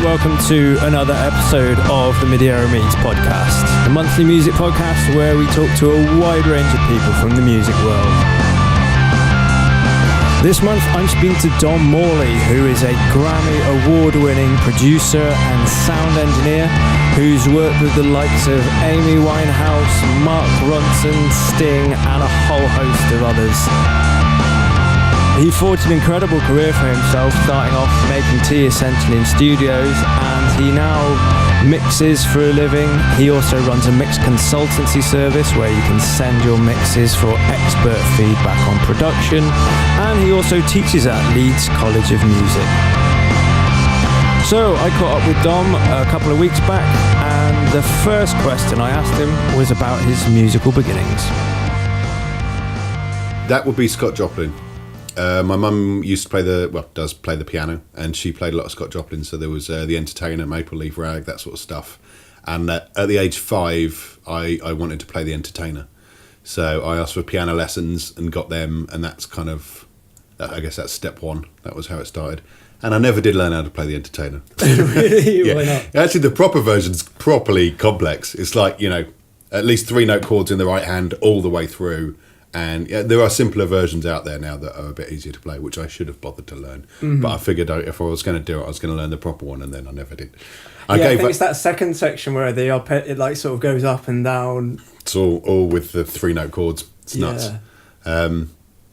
welcome to another episode of the Midierror Meets podcast, the monthly music podcast where we talk to a wide range of people from the music world. This month I'm speaking to Dom Morley, who is a Grammy award-winning producer and sound engineer who's worked with the likes of Amy Winehouse, Ronson, Sting and a whole host of others. He forged an incredible career for himself, starting off making tea essentially in studios, and he now mixes for a living. He also runs a mix consultancy service where you can send your mixes for expert feedback on production, and he also teaches at Leeds College of Music. So I caught up with Dom a couple of weeks back, and the first question I asked him was about his musical beginnings. That would be Scott Joplin. My mum used to does play the piano, and she played a lot of Scott Joplin, so there was The Entertainer, Maple Leaf Rag, that sort of stuff. And at the age 5, I wanted to play The Entertainer. So I asked for piano lessons and got them, and that's kind of, I guess that's step one. That was how it started. And I never did learn how to play The Entertainer. Really? Yeah. Why not? Actually, the proper version's properly complex. It's like, at least 3-note chords in the right hand all the way through. And there are simpler versions out there now that are a bit easier to play, which I should have bothered to learn. Mm-hmm. But I figured if I was going to do it, I was going to learn the proper one, and then I never did. I think it's that second section where it like sort of goes up and down. It's all with the 3-note chords. It's nuts. And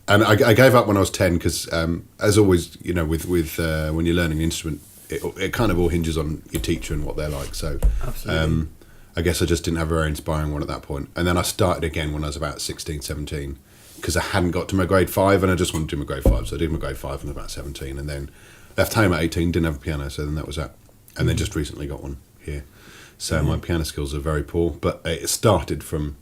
I gave up when I was 10 because, as always, with when you're learning an instrument, it kind of all hinges on your teacher and what they're like. So, absolutely. I guess I just didn't have a very inspiring one at that point. And then I started again when I was about 16, 17, because I hadn't got to my grade 5 and I just wanted to do my grade 5. So I did my grade 5 when I was about 17, and then left home at 18, didn't have a piano, so then that was that. And then just recently got one here. So my piano skills are very poor, but it started from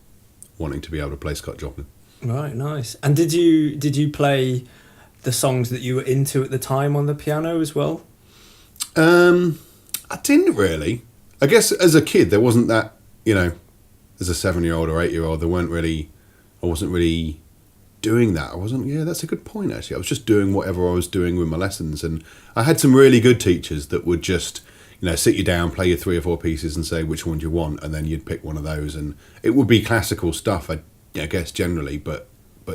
wanting to be able to play Scott Joplin. Right, nice. And did you play the songs that you were into at the time on the piano as well? I didn't really. I guess as a kid, there wasn't that, as a 7-year-old or 8-year-old, I wasn't really doing that. That's a good point, actually. I was just doing whatever I was doing with my lessons. And I had some really good teachers that would just, sit you down, play your 3 or 4 pieces and say which one do you want, and then you'd pick one of those. And it would be classical stuff, I guess, generally, but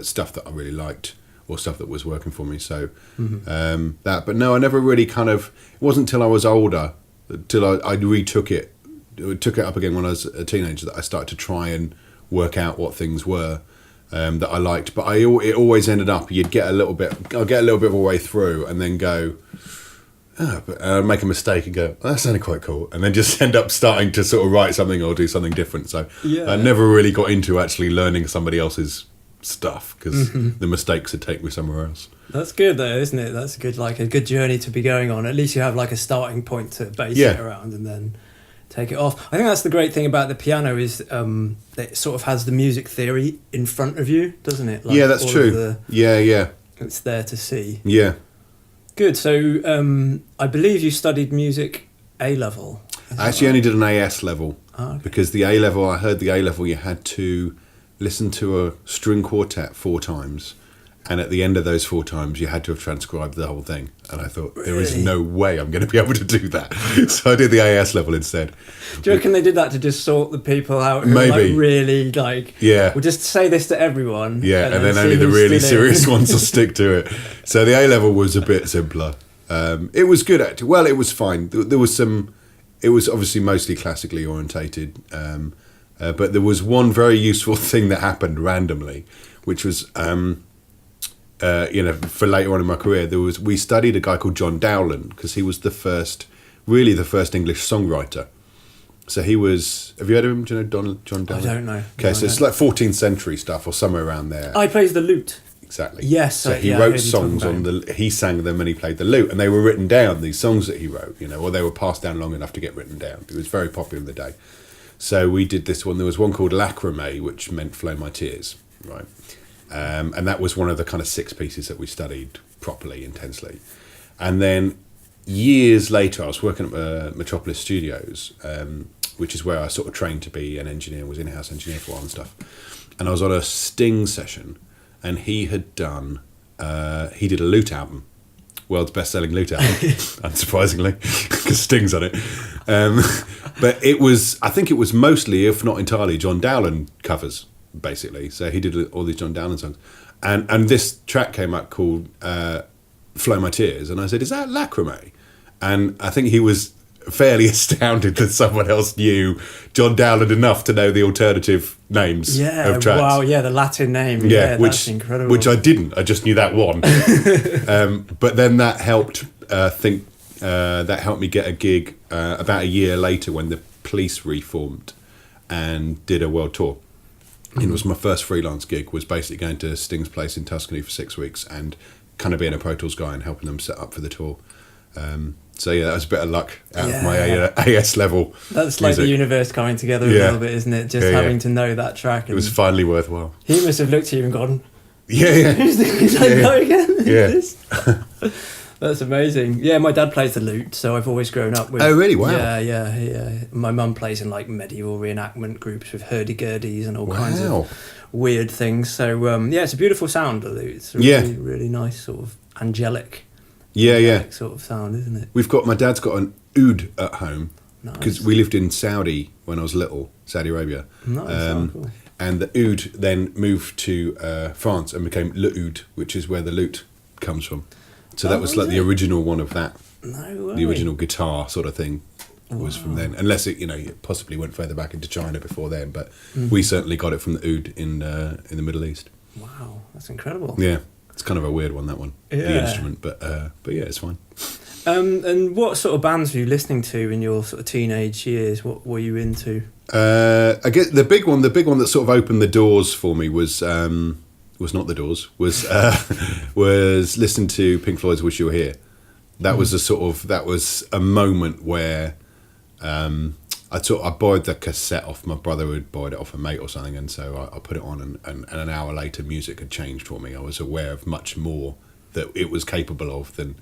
stuff that I really liked or stuff that was working for me. So but no, I never really it wasn't until I was older, till I retook it, took it up again when I was a teenager, that I started to try and work out what things were that I liked. But it always ended up, I'll get a little bit of a way through and then go, make a mistake and go, that sounded quite cool, and then just end up starting to sort of write something or do something different. So I never really got into actually learning somebody else's stuff because the mistakes would take me somewhere else. That's good though, isn't it? That's a good journey to be going on. At least you have like a starting point to base it around and then take it off. I think that's the great thing about the piano is it sort of has the music theory in front of you, doesn't it? Like that's true. It's there to see. Yeah. Good. So I believe you studied music A-level. I actually only did an AS level because the A-level, I heard the A-level you had to listen to a string quartet 4 times, and at the end of those 4 times you had to have transcribed the whole thing, and I thought, there is no way I'm going to be able to do that. So I did the AS level instead. Do you reckon they did that to just sort the people out who maybe really we'll just say this to everyone, and then only the really serious ones will stick to it. So the A-level was a bit simpler. It was good actually. Well, it was fine. There was it was obviously mostly classically orientated, but there was one very useful thing that happened randomly, which was, for later on in my career, we studied a guy called John Dowland because he was the first English songwriter. So he was. Have you heard of him? Do you know John Dowland? I don't know. Okay, so it's like 14th century stuff or somewhere around there. He plays the lute. Exactly. Yes. So he wrote songs he sang them and he played the lute, and they were written down. These songs that he wrote, or they were passed down long enough to get written down. It was very popular in the day. So we did this one. There was one called Lacrimae, which meant Flow My Tears, right? And that was one of the kind of 6 pieces that we studied properly, intensely. And then years later, I was working at Metropolis Studios, which is where I sort of trained to be an engineer, was in-house engineer for a while and stuff. And I was on a Sting session, and he had done, he did a lute album world's best-selling lute album, unsurprisingly, because Sting's on it. But I think it was mostly, if not entirely, John Dowland covers, basically. So he did all these John Dowland songs. And this track came up called Flow My Tears, and I said, is that Lacrimae? And I think he was fairly astounded that someone else knew John Dowland enough to know the alternative names of tracks. Wow, yeah, the Latin name. Yeah, that's incredible. Which I didn't. I just knew that one. But then that helped. That helped me get a gig about a year later when the Police reformed and did a world tour. And it was my first freelance gig. Was basically going to Sting's place in Tuscany for 6 weeks and kind of being a Pro Tools guy and helping them set up for the tour. So yeah, that was a bit of luck out of my AS level. That's like music. the universe coming together a little bit, isn't it? Just having to know that track. It was finally worthwhile. He must have looked at you and gone, yeah. Who's that guy again? Yeah. That's amazing. Yeah, my dad plays the lute, so I've always grown up with... Oh, really? Wow. Yeah. My mum plays in like medieval reenactment groups with hurdy-gurdies and all kinds of weird things. So it's a beautiful sound, the lute. It's a really, really nice sort of angelic sort of sound, isn't it? My dad's got an oud at home because Nice. we lived in Saudi when I was little, Saudi Arabia. Nice, cool. And the oud then moved to France and became le oud, which is where the lute comes from. So that was like the original one of that. No way. The original guitar sort of thing was from then, unless it possibly went further back into China before then. But we certainly got it from the oud in the Middle East. Wow, that's incredible. Yeah, it's kind of a weird one, that one. Yeah. The instrument, but yeah, it's fine. And what sort of bands were you listening to in your sort of teenage years? What were you into? I guess the big one that sort of opened the doors for me was not the Doors, was listening to Pink Floyd's "Wish You Were Here." That was a moment where I borrowed the cassette off my brother, who had borrowed it off a mate or something, and so I put it on, and an hour later, music had changed for me. I was aware of much more that it was capable of than.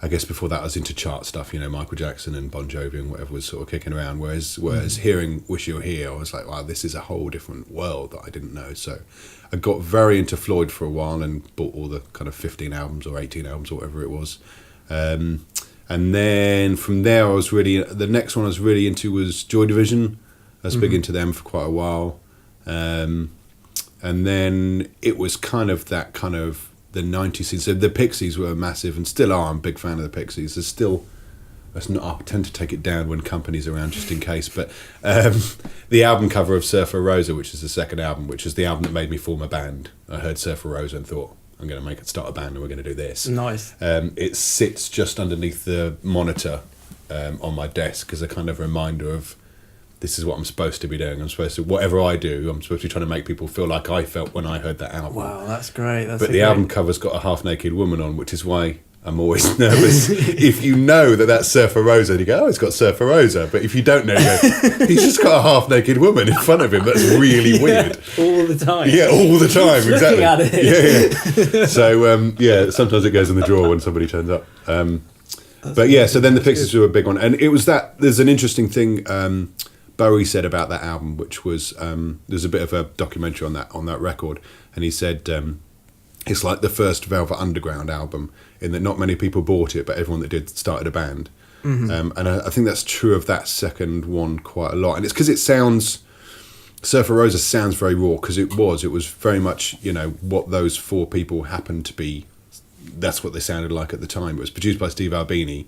I guess before that I was into chart stuff, Michael Jackson and Bon Jovi and whatever was sort of kicking around. Whereas hearing "Wish You Were Here," I was like, wow, this is a whole different world that I didn't know. So I got very into Floyd for a while and bought all the kind of 15 albums or 18 albums or whatever it was. And then from there, the next one I was really into was Joy Division. I was big into them for quite a while. And then it was kind of that kind of the 90s scene. So the Pixies were massive and still are. I'm a big fan of the Pixies. I tend to take it down when company's around just in case, but the album cover of Surfer Rosa, which is the second album, which is the album that made me form a band. I heard Surfer Rosa and thought, I'm going to start a band and we're going to do this. Nice. It sits just underneath the monitor on my desk as a kind of reminder of this is what I'm supposed to be doing. Whatever I do, I'm supposed to be trying to make people feel like I felt when I heard that album. Wow, that's great. But the album cover's got a half-naked woman on, which is why I'm always nervous. If you know that that's Surfer Rosa, and you go, oh, it's got Surfer Rosa. But if you don't know, you go, he's just got a half-naked woman in front of him. That's really weird. All the time. Yeah, all the time, Just exactly. looking at it. Yeah. So, sometimes it goes in the drawer when somebody turns up. But yeah, so then the Pixies were a big one. And it was there's an interesting thing Bowie said about that album, which was, there's a bit of a documentary on that record. And he said, it's like the first Velvet Underground album in that not many people bought it, but everyone that did started a band. And I think that's true of that second one quite a lot. And it's because it sounds, Surfer Rosa sounds very raw, because it was very much, what those four people happened to be. That's what they sounded like at the time. It was produced by Steve Albini,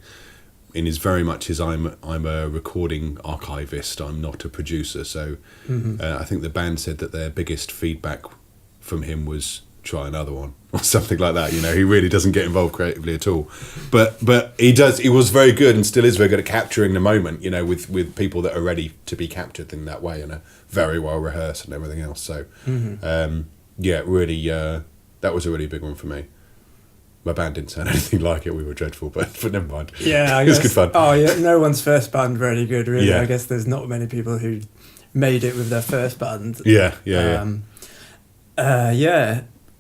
in his very much his I'm a recording archivist, I'm not a producer. So I think the band said that their biggest feedback from him was try another one or something like that. He really doesn't get involved creatively at all, but he was very good and still is very good at capturing the moment, with people that are ready to be captured in that way and are very well rehearsed and everything else. So really that was a really big one for me. My band didn't sound anything like it. We were dreadful, but never mind. Yeah, it was good fun. Oh yeah, no one's first band really good, really. Yeah. I guess there's not many people who made it with their first band. Yeah.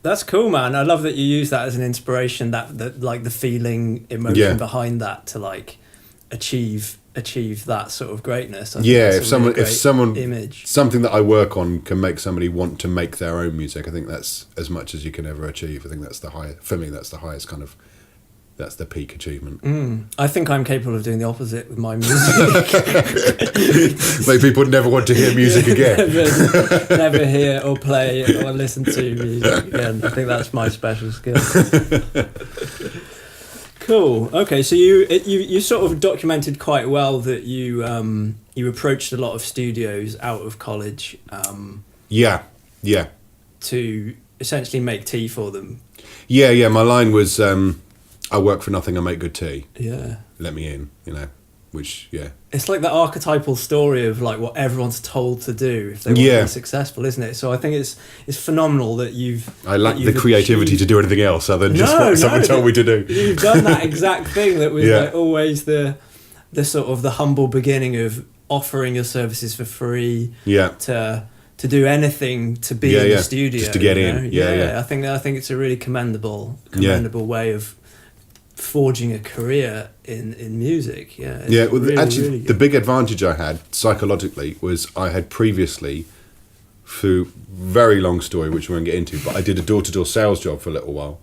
That's cool, man. I love that you use that as an inspiration. That like the feeling, emotion behind that to like achieve that sort of greatness. I think If that's someone image, something that I work on can make somebody want to make their own music, I think that's as much as you can ever achieve. I think that's the highest. For me, that's the highest kind of that's the peak achievement. I think I'm capable of doing the opposite with my music. Like people never want to hear music again. never hear or play or listen to music again. I think that's my special skill. Cool. Okay, so you sort of documented quite well that you approached a lot of studios out of college. Yeah. To essentially make tea for them. Yeah. My line was, I work for nothing, I make good tea. Yeah. Let me in, which, yeah. It's like the archetypal story of like what everyone's told to do if they want to be successful, isn't it? So I think it's phenomenal that you've... I lack the creativity to do anything else other than just what someone told me to do. You've done that exact thing that was like always the sort of the humble beginning of offering your services for free to do anything to be in the studio. Just to get in. Yeah. I think it's a really commendable way of forging a career in music. Well, really, actually, really the big advantage I had psychologically was I had previously, through very long story which we won't get into, but I did a door-to-door sales job for a little while,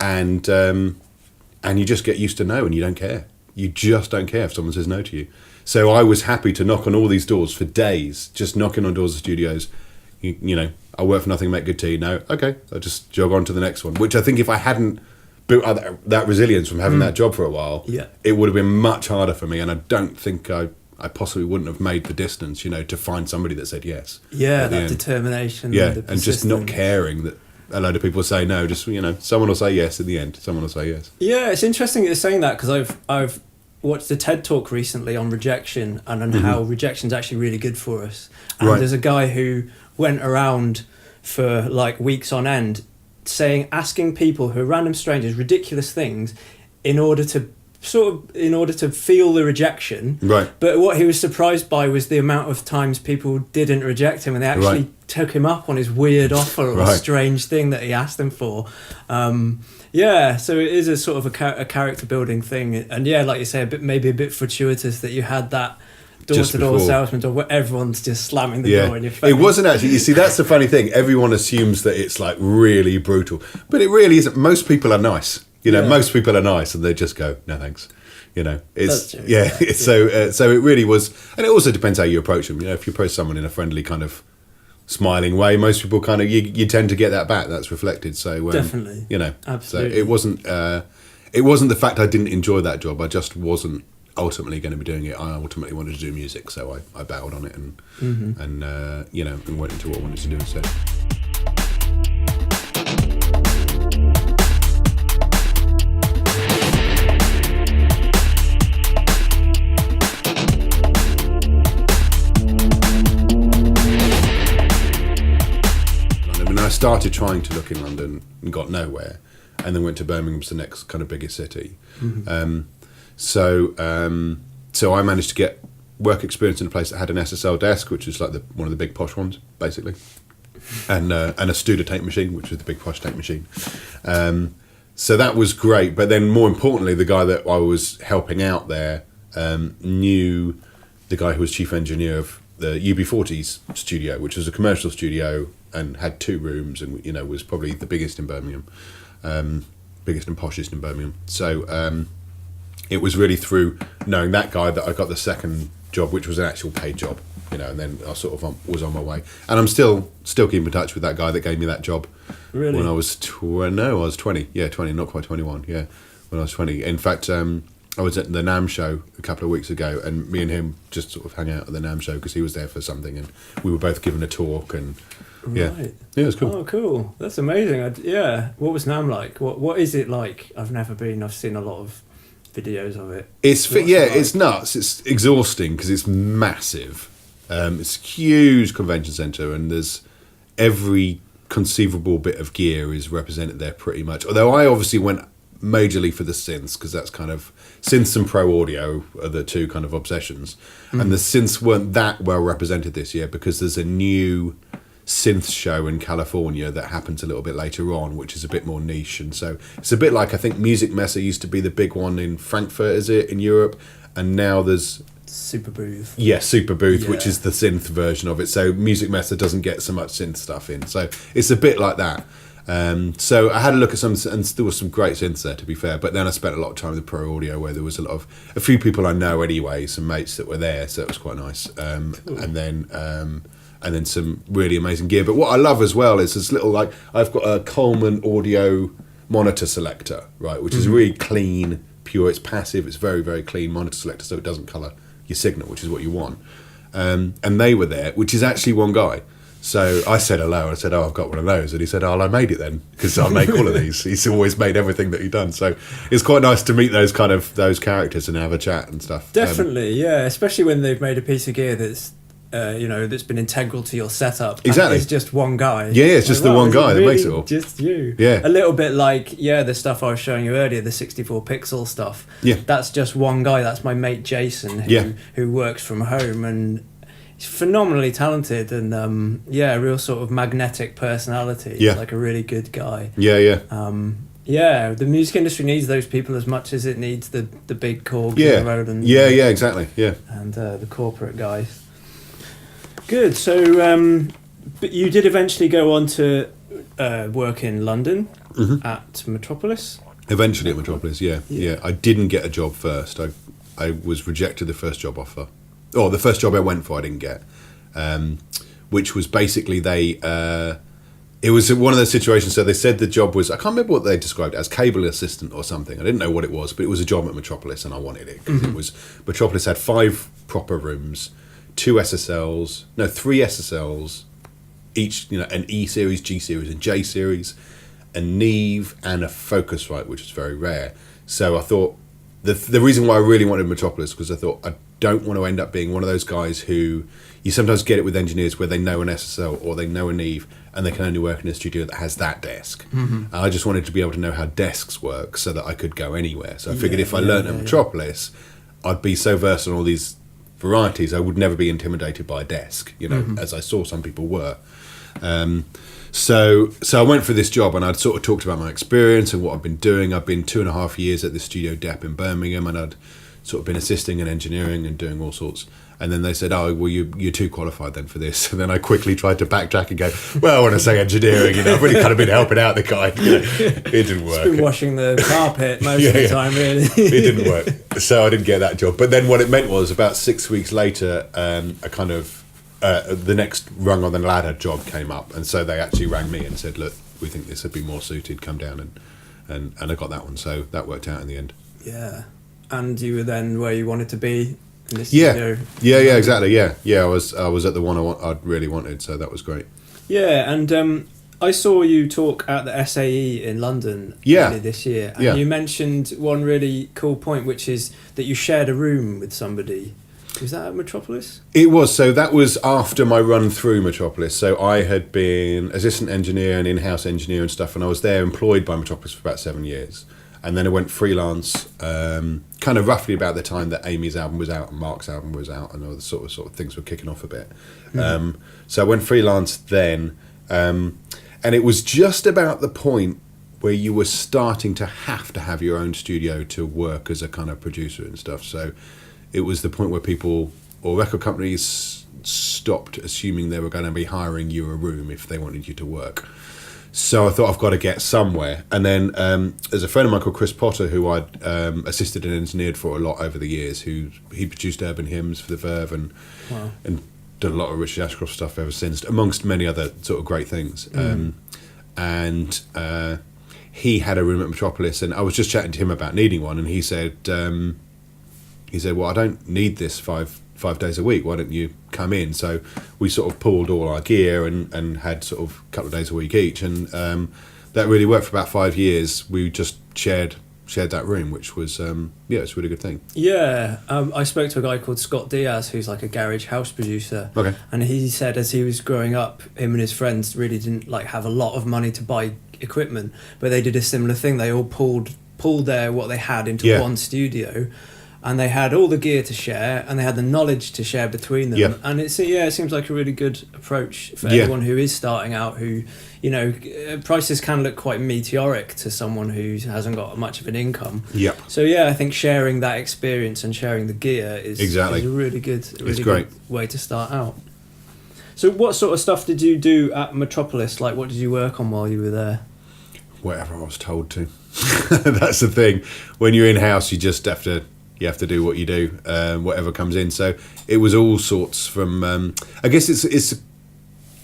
and you just get used to no, and you don't care. You just don't care if someone says no to you. So I was happy to knock on all these doors for days, just knocking on doors of studios. I work for nothing, make good tea. No, okay, I'll just jog on to the next one. Which I think if I hadn't built up that resilience from having that job for a while, it would have been much harder for me. And I don't think I possibly wouldn't have made the distance, to find somebody that said yes. Yeah, that determination. And just not caring that a load of people say no. Just someone will say yes in the end. Someone will say yes. Yeah, it's interesting you're saying that because I've watched a TED talk recently on rejection and on how rejection's actually really good for us. And there's a guy who went around for like weeks on end asking people who are random strangers ridiculous things in order to feel the rejection. Right. But what he was surprised by was the amount of times people didn't reject him and they actually took him up on his weird offer or strange thing that he asked them for. So it is a sort of a character building thing. And like you say, maybe a bit fortuitous that you had that door-to-door salesman job where everyone's just slamming the door in your face. It wasn't actually. You see, that's the funny thing. Everyone assumes that it's like really brutal, but it really isn't. Most people are nice. Most people are nice, and they just go, "No, thanks." It's so it really was, and it also depends how you approach them. If you approach someone in a friendly kind of smiling way, most people kind of you tend to get that back. That's reflected. So definitely, absolutely. So it wasn't the fact I didn't enjoy that job. I just wasn't ultimately going to be doing it. I ultimately wanted to do music, so I battled on it and and went into what I wanted to do instead. I started trying to look in London and got nowhere, and then went to Birmingham, the next kind of biggest city. So I managed to get work experience in a place that had an SSL desk, which is like one of the big posh ones, basically, and a Studer tape machine, which was the big posh tape machine. So that was great. But then, more importantly, the guy that I was helping out there knew the guy who was chief engineer of the UB40's studio, which was a commercial studio and had 2 rooms, and was probably the biggest in Birmingham, biggest and poshest in Birmingham. So it was really through knowing that guy that I got the second job, which was an actual paid job, and then I sort of was on my way. And I'm still keeping in touch with that guy that gave me that job. Really? When I was 20. Yeah, 20, not quite 21. Yeah, when I was 20. In fact, I was at the NAMM show a couple of weeks ago, and me and him just sort of hung out at the NAMM show because he was there for something, and we were both given a talk, and it was cool. Oh, cool! That's amazing. What was NAMM like? What is it like? I've never been. I've seen a lot of videos of it. It's nuts. It's exhausting because it's massive. It's a huge convention centre, and there's every conceivable bit of gear is represented there pretty much. Although I obviously went majorly for the synths, because that's kind of synths and pro audio are the two kind of obsessions. And the synths weren't that well represented this year because there's a new synth show in California that happens a little bit later on, which is a bit more niche. And so it's a bit like, I think Music Messe used to be the big one in Frankfurt, is it, in Europe, and now there's Super Booth. Yeah, Super Booth, which is the synth version of it. So Music Messe doesn't get so much synth stuff in. So it's a bit like that. So I had a look at some, and there was some great synths there, to be fair. But then I spent a lot of time with Pro Audio, where there was a few people I know anyway, some mates that were there, so it was quite nice. Cool. And then some really amazing gear. But what I love as well is this little, like, I've got a Coleman audio monitor selector, right, which is really clean, pure. It's passive. It's very, very clean monitor selector, so it doesn't colour your signal, which is what you want. And they were there, which is actually one guy. So I said hello, and I said, I've got one of those. And he said, I made it then, because I make all of these. He's always made everything that he's done. So it's quite nice to meet those characters and have a chat and stuff. Definitely, yeah. Especially when they've made a piece of gear that's, that's been integral to your setup. Exactly. It's just one guy. Yeah, it's just the one guy that makes it all. Just you. Yeah. A little bit like, the stuff I was showing you earlier, the 64 pixel stuff. Yeah. That's just one guy. That's my mate Jason, who works from home, and he's phenomenally talented, and a real sort of magnetic personality. Yeah. Like a really good guy. Yeah. The music industry needs those people as much as it needs the big corgs on the road. And, exactly. Yeah. And the corporate guys. Good. So, but you did eventually go on to work in London at Metropolis. Eventually at Metropolis, yeah. I didn't get a job first. I was rejected the first job offer. Oh, the first job I went for I didn't get, which was basically it was one of those situations. So they said the job was, I can't remember what they described it as, cable assistant or something. I didn't know what it was, but it was a job at Metropolis, and I wanted it because it was, Metropolis had 5 proper rooms, 3 SSLs, each, an E series, G series, and J series, a Neve, and a Focusrite, which was very rare. So I thought the reason why I really wanted Metropolis, because I thought I don't want to end up being one of those guys who, you sometimes get it with engineers where they know an SSL or they know a Neve and they can only work in a studio that has that desk. I just wanted to be able to know how desks work so that I could go anywhere. So I figured if I learned at Metropolis, I'd be so versed on all these varieties, I would never be intimidated by a desk, as I saw some people were. So I went for this job, and I'd sort of talked about my experience and what I've been doing. I've been 2.5 years at the Studio Depp in Birmingham, and I'd sort of been assisting in engineering and doing all sorts. And then they said, oh, well, you're too qualified then for this. And then I quickly tried to backtrack and go, well, when I say engineering, I've really kind of been helping out the guy. It didn't work. Been washing the carpet most of the time, really. It didn't work. So I didn't get that job. But then what it meant was about 6 weeks later, a kind of the next rung on the ladder job came up. And so they actually rang me and said, look, we think this would be more suited, come down. And I got that one. So that worked out in the end. Yeah. And you were then where you wanted to be? In this Yeah, exactly. Yeah, I was at the one I'd really wanted, so that was great. Yeah, and I saw you talk at the SAE in London earlier this year, and you mentioned one really cool point, which is that you shared a room with somebody. Was that at Metropolis? It was. So that was after my run through Metropolis. So I had been assistant engineer and in-house engineer and stuff, and I was there employed by Metropolis for about 7 years. And then I went freelance, kind of roughly about the time that Amy's album was out and Mark's album was out, and all the sort of things were kicking off a bit. So I went freelance then, and it was just about the point where you were starting to have your own studio to work as a kind of producer and stuff. So it was the point where people or record companies stopped assuming they were going to be hiring you a room if they wanted you to work. So I thought, I've got to get somewhere. And then there's a friend of mine called Chris Potter, who I'd assisted and engineered for a lot over the years, he produced Urban Hymns for the Verve and done a lot of Richard Ashcroft stuff ever since, amongst many other sort of great things. And he had a room at Metropolis, and I was just chatting to him about needing one, and he said, well, I don't need this five days a week, why don't you come in? So we sort of pooled all our gear and had sort of a couple of days a week each, and that really worked for about 5 years. We just shared that room, which was it's a really good thing. I spoke to a guy called Scott Diaz, who's like a garage house producer, and he said as he was growing up, him and his friends really didn't have a lot of money to buy equipment, but they did a similar thing. They all pulled what they had into one studio, and they had all the gear to share, and they had the knowledge to share between them. And it seems like a really good approach for anyone who is starting out, who, prices can look quite meteoric to someone who hasn't got much of an income. So I think sharing that experience and sharing the gear is a really good way to start out. So what sort of stuff did you do at Metropolis? What did you work on while you were there? whatever I was told to. That's the thing. When you're in house, you just have to do what you do, whatever comes in. So it was all sorts from. I guess it's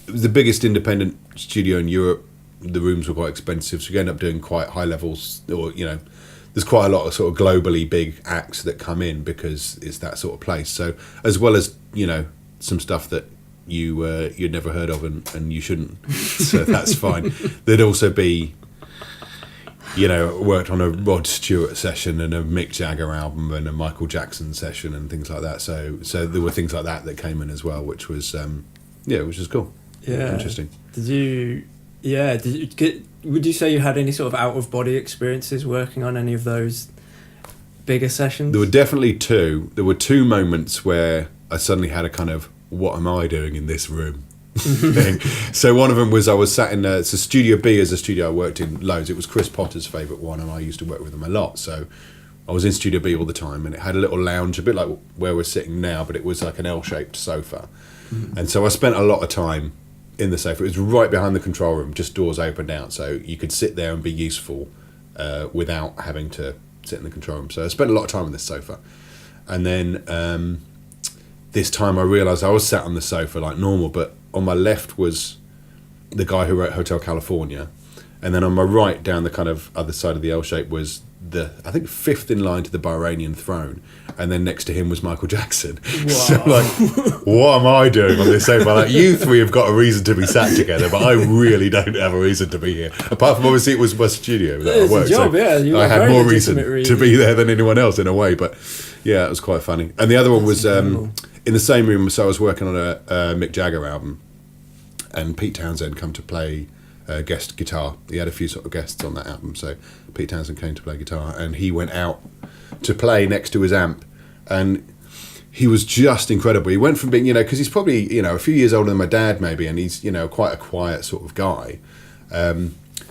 the biggest independent studio in Europe. The rooms were quite expensive, so you end up doing quite high levels, or there's quite a lot of sort of globally big acts that come in because it's that sort of place. So as well as some stuff that you'd never heard of and you shouldn't, so that's fine. There'd also be worked on a Rod Stewart session and a Mick Jagger album and a Michael Jackson session and things like that. So there were things like that came in as well, which was which was cool. Yeah, interesting. Would you say you had any sort of out of body experiences working on any of those bigger sessions? There were definitely two. There were two moments where I suddenly had a kind of, what am I doing in this room thing. So one of them was I was sat in so Studio B is a studio I worked in loads. It was Chris Potter's favourite one, and I used to work with him a lot. So I was in Studio B all the time, and it had a little lounge, a bit like where we're sitting now, but it was like an L-shaped sofa. And so I spent a lot of time in the sofa. It was right behind the control room, just doors opened out, so you could sit there and be useful without having to sit in the control room. So I spent a lot of time on this sofa. And then this time I realised I was sat on the sofa like normal, but on my left was the guy who wrote Hotel California, and then on my right, down the kind of other side of the L shape, was I think fifth in line to the Bahrainian throne, and then next to him was Michael Jackson. Wow. So what am I doing on this sofa? Like, you three have got a reason to be sat together, but I really don't have a reason to be here. Apart from obviously it was my studio that I worked, job, so yeah. I had more reason to be there than anyone else in a way. But yeah, it was quite funny. And the other one was in the same room. So I was working on a Mick Jagger album, and Pete Townsend come to play guest guitar. He had a few sort of guests on that album, so Pete Townsend came to play guitar, and he went out to play next to his amp, and he was just incredible. He went from being, because he's probably a few years older than my dad maybe, and he's quite a quiet sort of guy.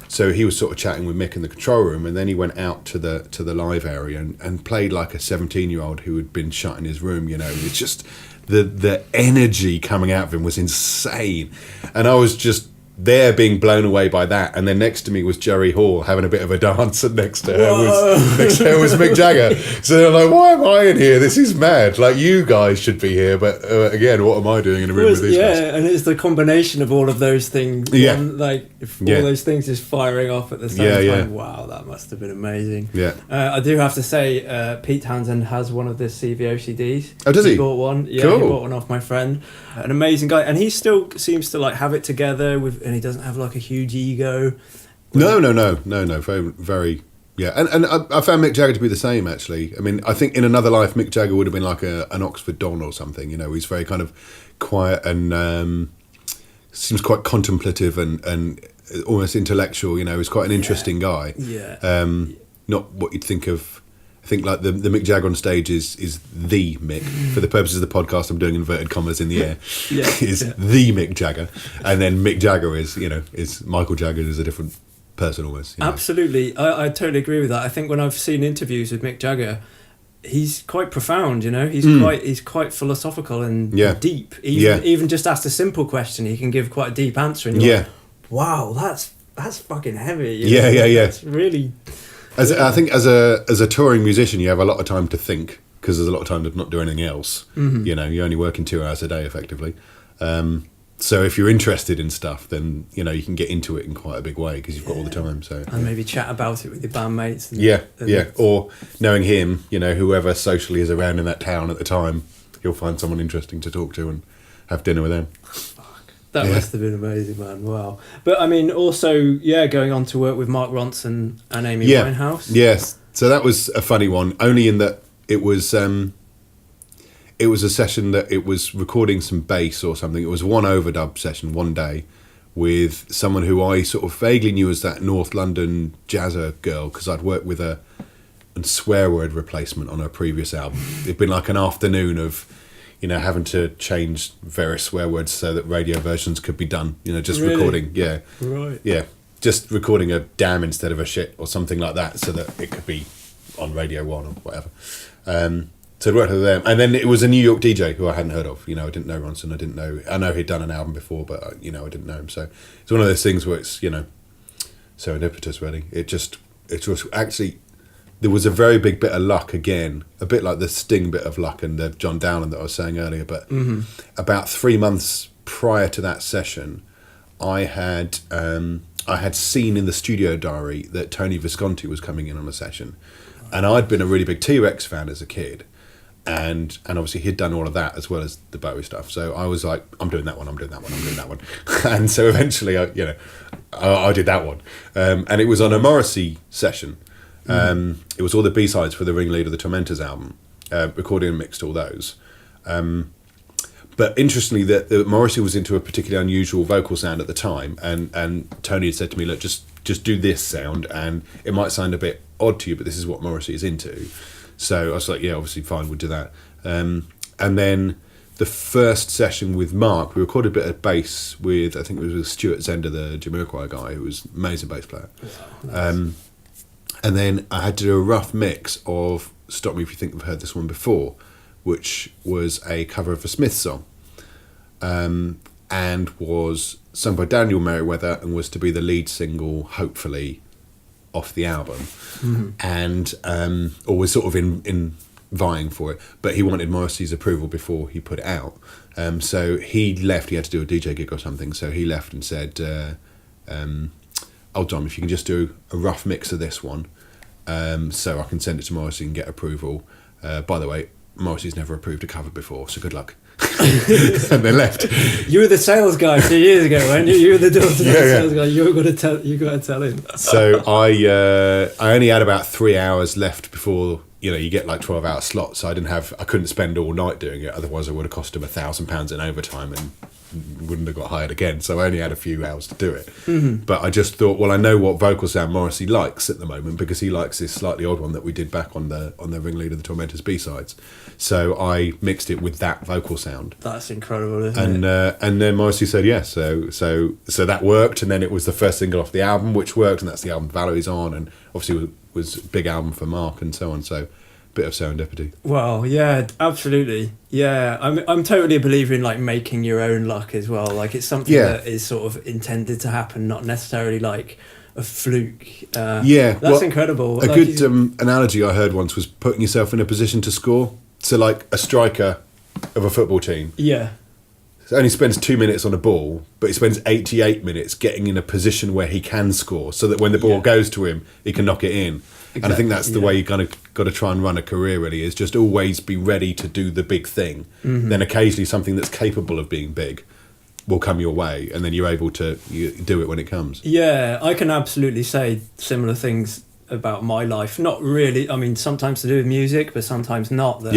So he was sort of chatting with Mick in the control room, and then he went out to the live area and played like a 17-year-old who had been shut in his room. It's just the energy coming out of him was insane, and I was just there being blown away by that. And then next to me was Jerry Hall having a bit of a dance, and next to her was Mick Jagger. So they're like, why am I in here? This is mad. Like, you guys should be here, but again, what am I doing in a room with these guys? Yeah, and it's the combination of all of those things. Yeah. All those things just firing off at the same time. Yeah. Wow, that must have been amazing. Yeah. I do have to say, Pete Townsend has one of the CVO CDs. Oh, does he? He bought one. Yeah, cool. He bought one off my friend. An amazing guy, and he still seems to have it together and he doesn't have a huge ego. No. Very, very, yeah. And I found Mick Jagger to be the same, actually. I mean, I think in another life, Mick Jagger would have been like an Oxford Don or something. He's very kind of quiet and seems quite contemplative and almost intellectual. He's quite an interesting guy. Yeah. Not what you'd think of. I think like the Mick Jagger on stage is the Mick. For the purposes of the podcast, I'm doing inverted commas in the air. The Mick Jagger, and then Mick Jagger is Michael Jagger is a different person almost. Absolutely, I totally agree with that. I think when I've seen interviews with Mick Jagger, he's quite profound. He's quite philosophical and deep. Even just asked a simple question, he can give quite a deep answer. And you're like, wow, that's fucking heavy. It's really. I think as a touring musician, you have a lot of time to think because there's a lot of time to not do anything else. Mm-hmm. You're only working 2 hours a day effectively. So if you're interested in stuff, then you can get into it in quite a big way because you've got all the time. So and maybe chat about it with your bandmates. Or knowing him, whoever socially is around in that town at the time, you'll find someone interesting to talk to and have dinner with them. That must have been amazing, man. Wow. But I mean, also, going on to work with Mark Ronson and Amy Winehouse. Yes. So that was a funny one, only in that it was a session that it was recording some bass or something. It was one overdub session one day with someone who I sort of vaguely knew as that North London jazzer girl because I'd worked with her on swear word replacement on her previous album. It'd been like an afternoon of having to change various swear words so that radio versions could be done. Just recording. Yeah. Right. Yeah. Just recording a damn instead of a shit or something like that so that it could be on Radio 1 or whatever. So I'd worked with them. And then it was a New York DJ who I hadn't heard of. I didn't know Ronson. I know he'd done an album before, but, I didn't know him. So it's one of those things where it's, serendipitous, really. It was actually, there was a very big bit of luck again, a bit like the Sting bit of luck and the John Dowland that I was saying earlier, but about 3 months prior to that session, I had seen in the studio diary that Tony Visconti was coming in on a session, and I'd been a really big T-Rex fan as a kid, and obviously he'd done all of that as well as the Bowie stuff. So I was like, I'm doing that one, and so eventually, I did that one, and it was on a Morrissey session. It was all the B-sides for the Ringleader of the Tormentors album, recorded and mixed all those. But interestingly, that Morrissey was into a particularly unusual vocal sound at the time, and Tony had said to me, look, just do this sound, and it might sound a bit odd to you, but this is what Morrissey is into. So I was like, yeah, obviously fine, we'll do that. And then the first session with Mark, we recorded a bit of bass with, I think it was with Stuart Zender, the Jamiroquai guy, who was an amazing bass player. Wow, nice. And then I had to do a rough mix of Stop Me If You Think You've Heard This One Before, which was a cover of a Smiths song, and was sung by Daniel Merriweather and was to be the lead single, hopefully, off the album, and or was sort of in vying for it, but he wanted Morrissey's approval before he put it out. So he left. He had to do a DJ gig or something, so he left and said, "Oh, Dom, if you can just do a rough mix of this one, so I can send it to Morrissey and get approval. By the way, Morrissey's never approved a cover before, so good luck." And they left. You were the sales guy 2 years ago, weren't you? You were the sales guy. You got to tell him. So I only had about 3 hours left before, you get like 12-hour slots. So I couldn't spend all night doing it. Otherwise, I would have cost him £1,000 in overtime and wouldn't have got hired again. So I only had a few hours to do it. But I just thought, well, I know what vocal sound Morrissey likes at the moment, because he likes this slightly odd one that we did back on the Ringleader of the Tormentors B-sides. So I mixed it with that vocal sound. That's incredible, isn't it? And then Morrissey said yes. So that worked, and then it was the first single off the album, which worked, and that's the album Valerie's on, and obviously was a big album for Mark and so on. So bit of serendipity. Well, yeah, absolutely. Yeah, I'm totally a believer in like making your own luck as well. Like it's something that is sort of intended to happen, not necessarily like a fluke. That's incredible. A good analogy I heard once was putting yourself in a position to score. So like a striker of a football team. Yeah. Only spends 2 minutes on a ball, but he spends 88 minutes getting in a position where he can score, so that when the ball goes to him, he can knock it in. Exactly. And I think that's the way you kind of got to try and run a career, really, is just always be ready to do the big thing. Then occasionally something that's capable of being big will come your way, and then you're able to do it when it comes. Yeah, I can absolutely say similar things about my life. Not really, I mean, sometimes to do with music, but sometimes not. That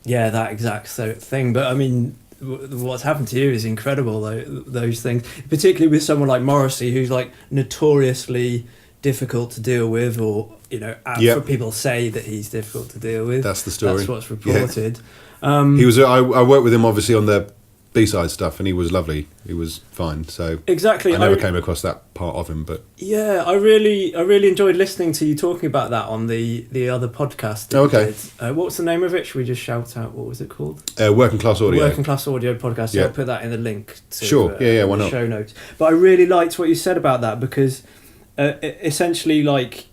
that exact thing. But I mean, what's happened to you is incredible, though, those things, particularly with someone like Morrissey, who's like notoriously difficult to deal with, or for people say that he's difficult to deal with. That's the story. That's what's reported. He was. I worked with him obviously on the B-side stuff, and he was lovely. He was fine. So exactly, I never came across that part of him, but yeah, I really enjoyed listening to you talking about that on the other podcast. Okay, what's the name of it? Should we just shout out? What was it called? Working Class Audio. Working Class Audio podcast. So I'll put that in the link to why not? Show notes. But I really liked what you said about that, because essentially, like,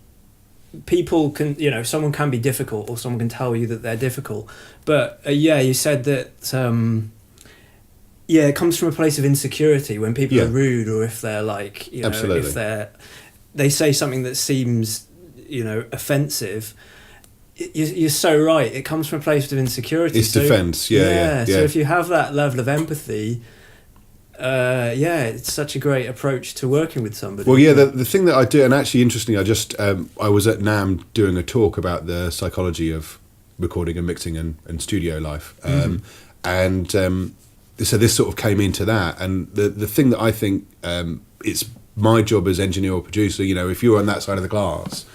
people can, someone can be difficult, or someone can tell you that they're difficult, but you said that it comes from a place of insecurity when people are rude, or if they're like, if they say something that seems, offensive. You're so right. It comes from a place of insecurity. It's defense. So if you have that level of empathy, it's such a great approach to working with somebody. Well, the thing that I do, and actually interestingly, I was at NAMM doing a talk about the psychology of recording and mixing and studio life, so this sort of came into that. And the thing that I think it's my job as engineer or producer, if you're on that side of the glass,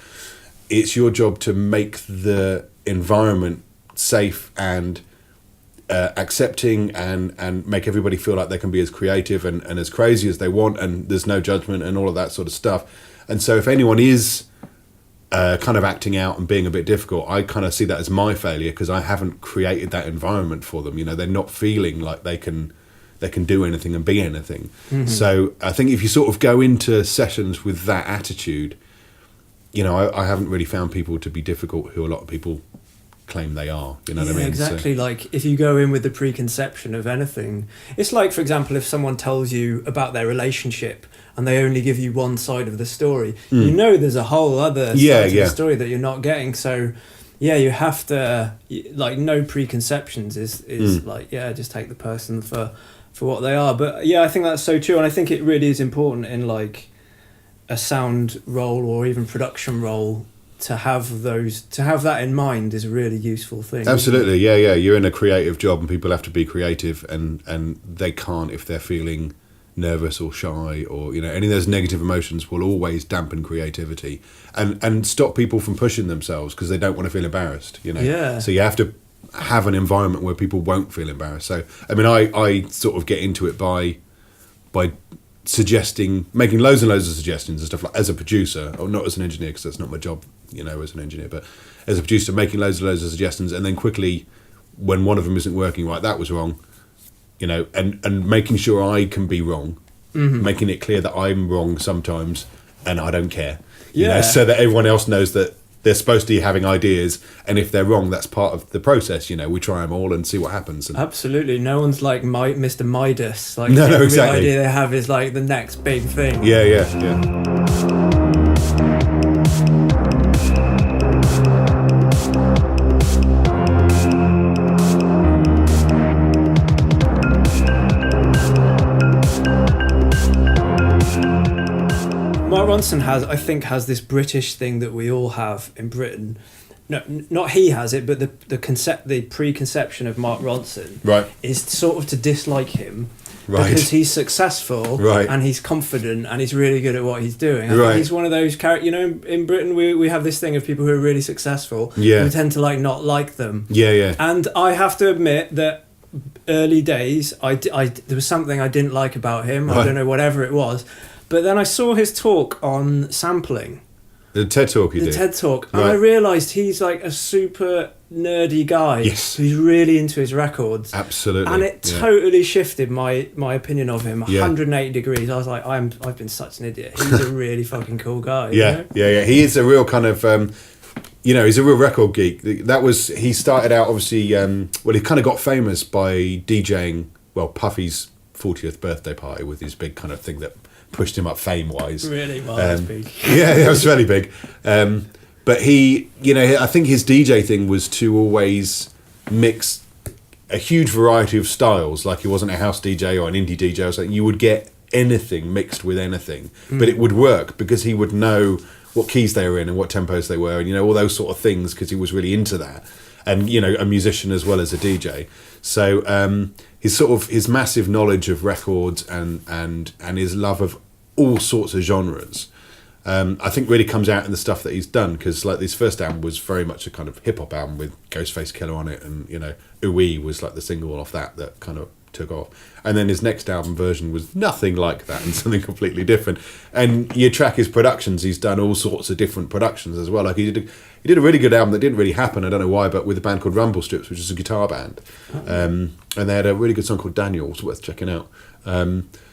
it's your job to make the environment safe and accepting, and make everybody feel like they can be as creative and as crazy as they want, and there's no judgment and all of that sort of stuff. And so if anyone is kind of acting out and being a bit difficult, I kind of see that as my failure, because I haven't created that environment for them. They're not feeling like they can they can do anything and be anything. So I think if you sort of go into sessions with that attitude, you know, I haven't really found people to be difficult who a lot of people claim they are. You know what I mean? Exactly. So, like if you go in with the preconception of anything, it's like, for example, if someone tells you about their relationship and they only give you one side of the story, you know there's a whole other side of the story that you're not getting. So yeah, you have to, like, no preconceptions is like, just take the person for what they are. But yeah, I think that's so true, and I think it really is important in like a sound role or even production role to have that in mind is a really useful thing. Absolutely, yeah. You're in a creative job and people have to be creative, and they can't if they're feeling nervous or shy, or, you know, any of those negative emotions will always dampen creativity and stop people from pushing themselves because they don't want to feel embarrassed, you know. Yeah. So you have to have an environment where people won't feel embarrassed. So I mean, I sort of get into it by suggesting, making loads and loads of suggestions and stuff, like, as a producer, or not as an engineer because that's not my job, you know, as an engineer, but as a producer, making loads and loads of suggestions, and then quickly, when one of them isn't working right, that was wrong, you know, and making sure I can be wrong, making it clear that I'm wrong sometimes and I don't care, you know, so that everyone else knows that they're supposed to be having ideas, and if they're wrong, that's part of the process. You know, we try them all and see what happens. And absolutely, no one's like Mr. Midas. Like, no, every exactly. idea they have is like the next big thing. Yeah. Mark Ronson has this British thing that we all have in Britain. No, not he has it, but the preconception of Mark Ronson is sort of to dislike him because he's successful and he's confident and he's really good at what he's doing. I think he's one of those characters. You know, in Britain we have this thing of people who are really successful. Yeah, we tend to not like them. Yeah. And I have to admit that early days, there was something I didn't like about him. I don't know, whatever it was. But then I saw his talk on sampling. The TED Talk The TED Talk. And I realised he's like a super nerdy guy who's really into his records. Absolutely. And it totally shifted my opinion of him 180 degrees. I was like, I've been such an idiot. He's a really fucking cool guy. Yeah. He is a real kind of... you know, he's a real record geek. He started out, obviously, he kind of got famous by DJing, Puffy's 40th birthday party with his big kind of thing that pushed him up fame-wise. Really? Well, that's big. Yeah, it was really big. But he, you know, I think his DJ thing was to always mix a huge variety of styles. Like, he wasn't a house DJ or an indie DJ or something. You would get anything mixed with anything. But it would work because he would know what keys they were in and what tempos they were, and, you know, all those sort of things, because he was really into that, and, you know, a musician as well as a DJ. So his massive knowledge of records and his love of all sorts of genres, I think really comes out in the stuff that he's done, because like his first album was very much a kind of hip hop album with Ghostface Killer on it, and, you know, Ooh-Wee was like the single off that kind of took off, and then his next album version was nothing like that and something completely different. And you track his productions, he's done all sorts of different productions as well. Like he did a really good album that didn't really happen, I don't know why, but with a band called Rumble Strips, which is a guitar band, and they had a really good song called Daniel, it's worth checking out.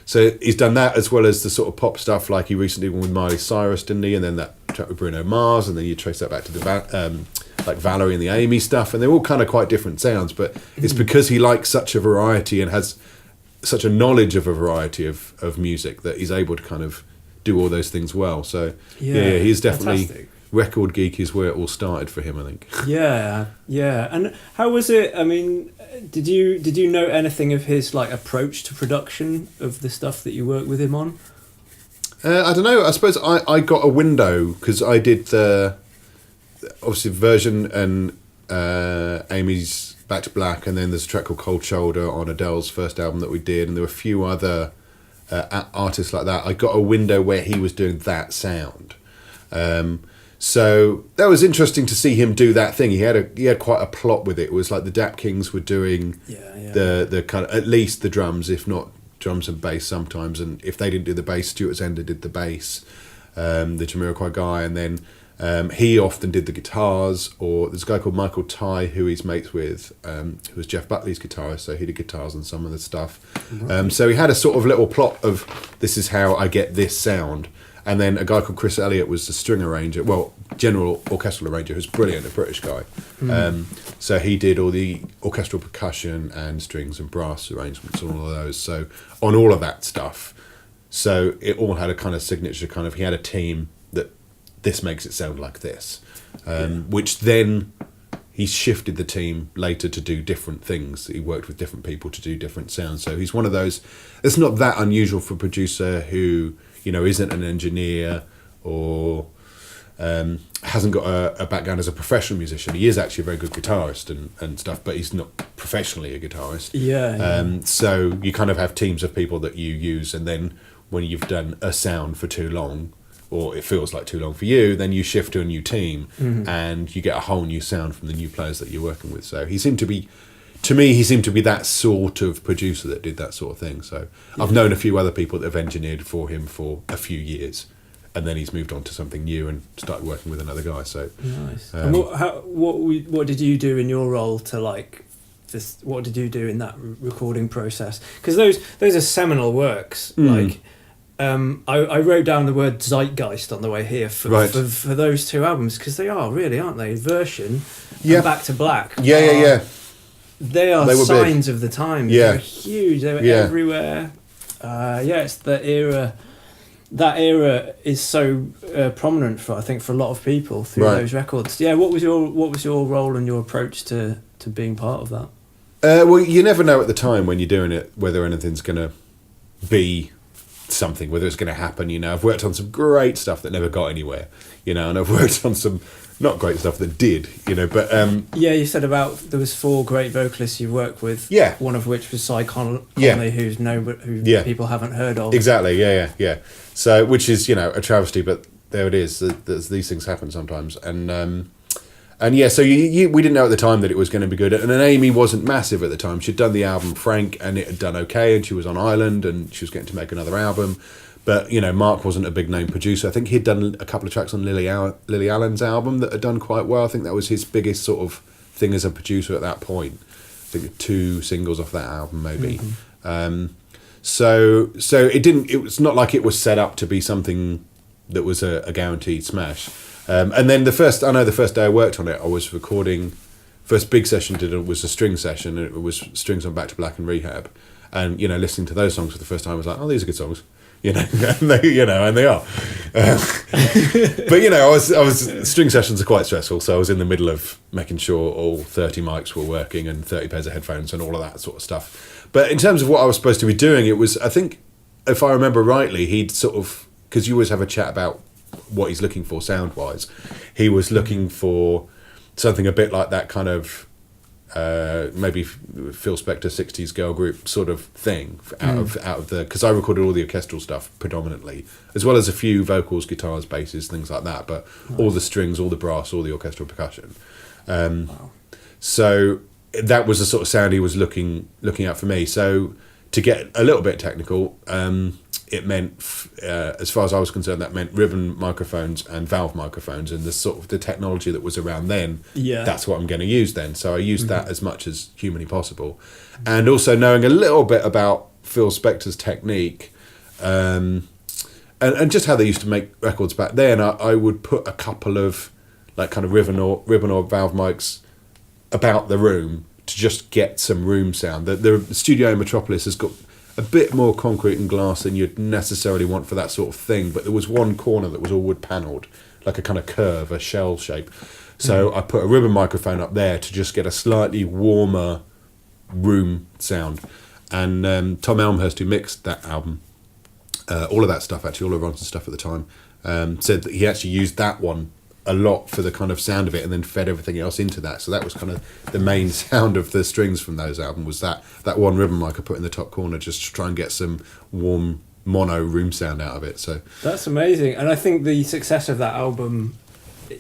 So he's done that, as well as the sort of pop stuff, like he recently went with Miley Cyrus, didn't he? And then that track with Bruno Mars, and then you trace that back to the like Valerie and the Amy stuff, and they're all kind of quite different sounds, but it's because he likes such a variety and has such a knowledge of a variety of music that he's able to kind of do all those things well. So he's definitely fantastic. Record geek is where it all started for him, I think. Yeah. And how was it? I mean, did you know anything of his like approach to production of the stuff that you worked with him on? I don't know. I suppose I got a window because I did the obviously version and Amy's Back to Black, and then there's a track called Cold Shoulder on Adele's first album that we did, and there were a few other artists like that. I got a window where he was doing that sound. So that was interesting to see him do that thing. He had quite a plot with it. It was like the Dap Kings were doing the kind of, at least the drums, if not drums and bass sometimes. And if they didn't do the bass, Stuart Zender did the bass, the Jamiroquai guy, and then He often did the guitars, or there's a guy called Michael Ty who he's mates with, who was Jeff Buckley's guitarist, so he did guitars on some of the stuff. Right. So he had a sort of little plot of, this is how I get this sound. And then a guy called Chris Elliott was the string arranger, well, general orchestral arranger, who's brilliant, a British guy. So he did all the orchestral percussion and strings and brass arrangements and all of those. So on all of that stuff, so it all had a kind of signature kind of, he had a team that this makes it sound like this, which then he shifted the team later to do different things. He worked with different people to do different sounds. So he's one of those, it's not that unusual for a producer who, you know, isn't an engineer or hasn't got a background as a professional musician. He is actually a very good guitarist and stuff, but he's not professionally a guitarist. So you kind of have teams of people that you use, and then when you've done a sound for too long, or it feels like too long for you, then you shift to a new team and you get a whole new sound from the new players that you're working with. So he seemed to be, to me, he seemed to be that sort of producer that did that sort of thing. So I've known a few other people that have engineered for him for a few years, and then he's moved on to something new and started working with another guy. So nice. And what did you do in your role to like this? What did you do in that recording process? Because those are seminal works. Like I wrote down the word zeitgeist on the way here for those two albums, because they are really, aren't they? Version and Back to Black. They are signs of the times. They were huge. They were everywhere. It's the era. That era is so prominent for, I think, for a lot of people through those records. What was your role and your approach to being part of that? Well, you never know at the time when you're doing it whether anything's going to be something, whether it's going to happen. You know, I've worked on some great stuff that never got anywhere. You know, and I've worked on some not great stuff that did, you know, but you said about there was 4 great vocalists you worked with. One of which was Cy Connolly, who people haven't heard of. Exactly. So, which is, you know, a travesty, but there it is. These things happen sometimes, and so we didn't know at the time that it was going to be good. And then Amy wasn't massive at the time. She'd done the album Frank, and it had done okay, and she was on Ireland, and she was getting to make another album. But, you know, Mark wasn't a big name producer. I think he'd done a couple of tracks on Lily Allen's album that had done quite well. I think that was his biggest sort of thing as a producer at that point. I think 2 singles off that album, maybe. So it was not like it was set up to be something that was a guaranteed smash. And then the first day I worked on it, I was recording. First big session was a string session, and it was strings on Back to Black and Rehab. And, you know, listening to those songs for the first time, I was like, oh, these are good songs. You know, and they are. But, you know, I was string sessions are quite stressful, so I was in the middle of making sure all 30 mics were working and 30 pairs of headphones and all of that sort of stuff. But in terms of what I was supposed to be doing, it was, I think, if I remember rightly, he'd sort of, because you always have a chat about what he's looking for sound-wise, he was looking for something a bit like that kind of maybe Phil Spector 60s girl group sort of thing out of the, because I recorded all the orchestral stuff predominantly, as well as a few vocals, guitars, basses, things like that, but all the strings, all the brass, all the orchestral percussion. So that was the sort of sound he was looking out for me. So to get a little bit technical, it meant, as far as I was concerned, that meant ribbon microphones and valve microphones, and the sort of the technology that was around then. That's what I'm going to use then. So I used that as much as humanly possible, and also knowing a little bit about Phil Spector's technique, and just how they used to make records back then. I would put a couple of like kind of ribbon or valve mics about the room to just get some room sound. The studio in Metropolis has got a bit more concrete and glass than you'd necessarily want for that sort of thing, but there was one corner that was all wood panelled, like a kind of curve, a shell shape. So I put a ribbon microphone up there to just get a slightly warmer room sound. And Tom Elmhurst, who mixed that album, all of that stuff, actually, all of Ronson's stuff at the time, said that he actually used that one a lot for the kind of sound of it, and then fed everything else into that. So that was kind of the main sound of the strings from those albums, was that one ribbon mic I put in the top corner just to try and get some warm mono room sound out of it. So that's amazing. And I think the success of that album,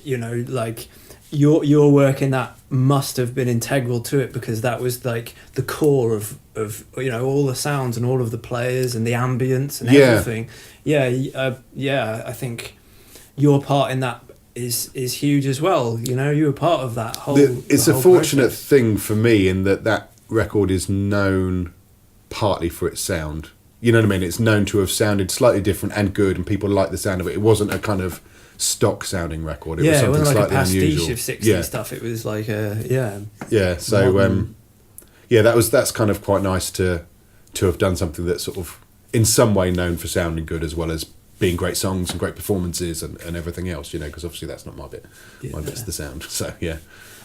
you know, like your work in that must have been integral to it, because that was like the core of you know, all the sounds and all of the players and the ambience and everything. I think your part in that is huge as well. You know, you were part of that whole. It's the a whole fortunate process. thing for me in that record is known partly for its sound. You know what I mean? It's known to have sounded slightly different and good, and people like the sound of it. It wasn't a kind of stock sounding record. It was something wasn't like slightly a pastiche unusual. of 60s stuff. It was like So modern. that's kind of quite nice to have done something that's sort of in some way known for sounding good as well as being great songs and great performances and everything else, you know, because obviously that's not my bit. My bit's the sound. So yeah.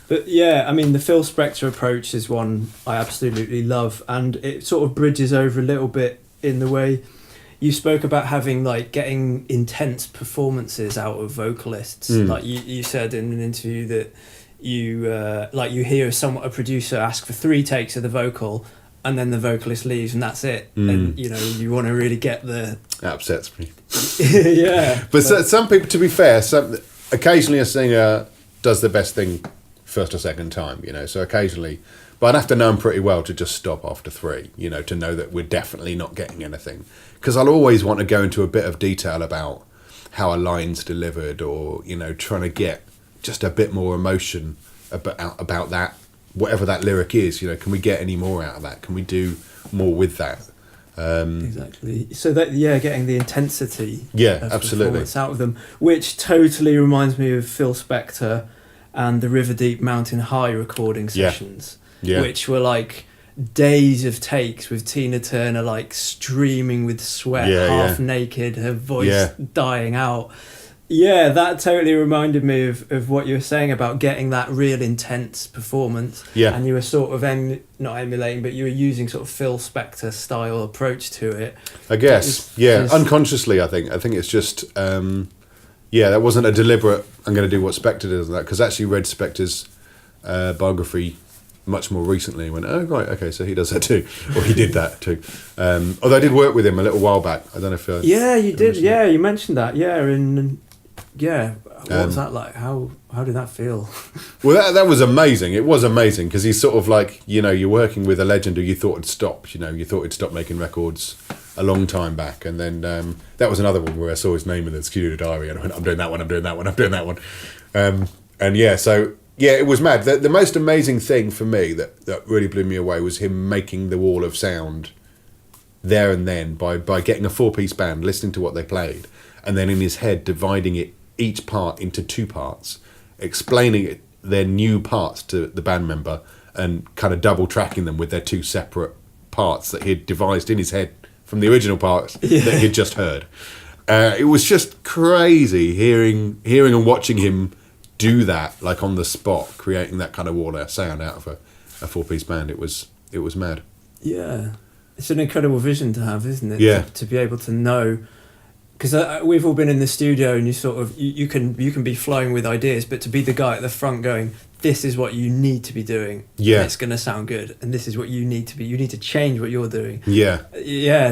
But yeah, I mean, the Phil Spector approach is one I absolutely love, and it sort of bridges over a little bit in the way you spoke about having like getting intense performances out of vocalists. Like you said in an interview that you you hear a producer ask for 3 takes of the vocal, and then the vocalist leaves and that's it. And you know, you want to really get the That upsets me. yeah. But some people, to be fair, occasionally a singer does the best thing first or second time, you know, so occasionally, but I'd have to know them pretty well to just stop after 3, you know, to know that we're definitely not getting anything, because I'll always want to go into a bit of detail about how a line's delivered, or, you know, trying to get just a bit more emotion about that, whatever that lyric is, you know, can we get any more out of that, can we do more with that? Exactly. So that getting the intensity of absolutely performance out of them, which totally reminds me of Phil Spector and the River Deep Mountain High recording sessions, which were like days of takes with Tina Turner like streaming with sweat, half naked, her voice dying out. Yeah, that totally reminded me of what you were saying about getting that real intense performance. Yeah. And you were sort of not emulating, but you were using sort of Phil Spector style approach to it. I guess, unconsciously. I think it's just, that wasn't a deliberate. I'm going to do what Spector does, that, because I actually read Spector's biography much more recently and went, oh right, okay, so he does that too, or he did that too. Although I did work with him a little while back. I don't know if you did. Yeah, you mentioned that. What was that like? How did that feel? Well, that was amazing. It was amazing because he's sort of like, you know, you're working with a legend who you thought had stopped. You know, you thought he'd stopped making records a long time back, and then that was another one where I saw his name in the studio diary and I went, I'm doing that one. It was mad. The most amazing thing for me that really blew me away was him making the wall of sound there and then by getting a 4-piece band, listening to what they played, and then in his head dividing each part into 2 parts, explaining their new parts to the band member and kind of double tracking them with their 2 separate parts that he'd devised in his head from the original parts that he'd just heard. It was just crazy hearing and watching him do that, like on the spot, creating that kind of wall of sound out of a 4-piece band. It was mad. Yeah, it's an incredible vision to have, isn't it? Yeah. To be able to know, because we've all been in the studio and you sort of you can be flowing with ideas, but to be the guy at the front going, this is what you need to be doing. Yeah, it's going to sound good, and this is what you need to be. You need to change what you're doing. Yeah.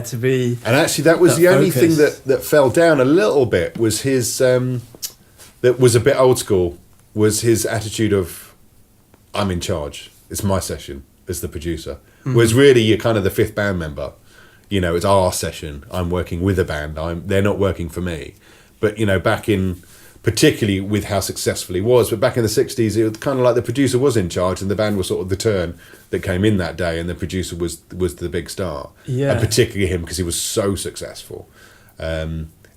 To be. And actually, that was the only thing that fell down a little bit was his. That was a bit old school. Was his attitude of, I'm in charge. It's my session as the producer. Mm-hmm. Whereas really, you're kind of the 5th band member. You know, it's our session. I'm working with a band. They're not working for me. But, you know, back in, particularly with how successful he was, but back in the 60s, it was kind of like the producer was in charge and the band was sort of the turn that came in that day, and the producer was the big star. Yeah. And particularly him, because he was so successful.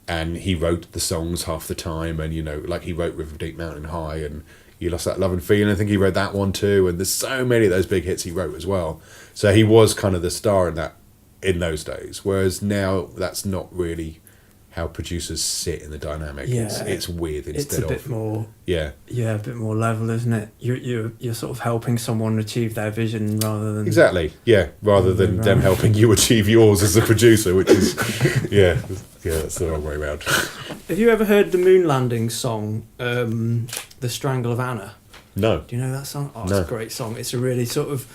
And he wrote the songs half the time, and, you know, like he wrote River Deep Mountain High and You Lost That Love and Feeling. I think he wrote that one too, and there's so many of those big hits he wrote as well. So he was kind of the star in those days, whereas now that's not really how producers sit in the dynamic. Yeah, it's weird instead of... It's a bit more... Yeah, a bit more level, isn't it? You're sort of helping someone achieve their vision rather than... Exactly, rather than them helping you achieve yours as a producer, which is... that's the wrong way around. Have you ever heard the Moon Landing song, The Strangle of Anna? No. Do you know that song? Oh, it's a great song. It's a really sort of...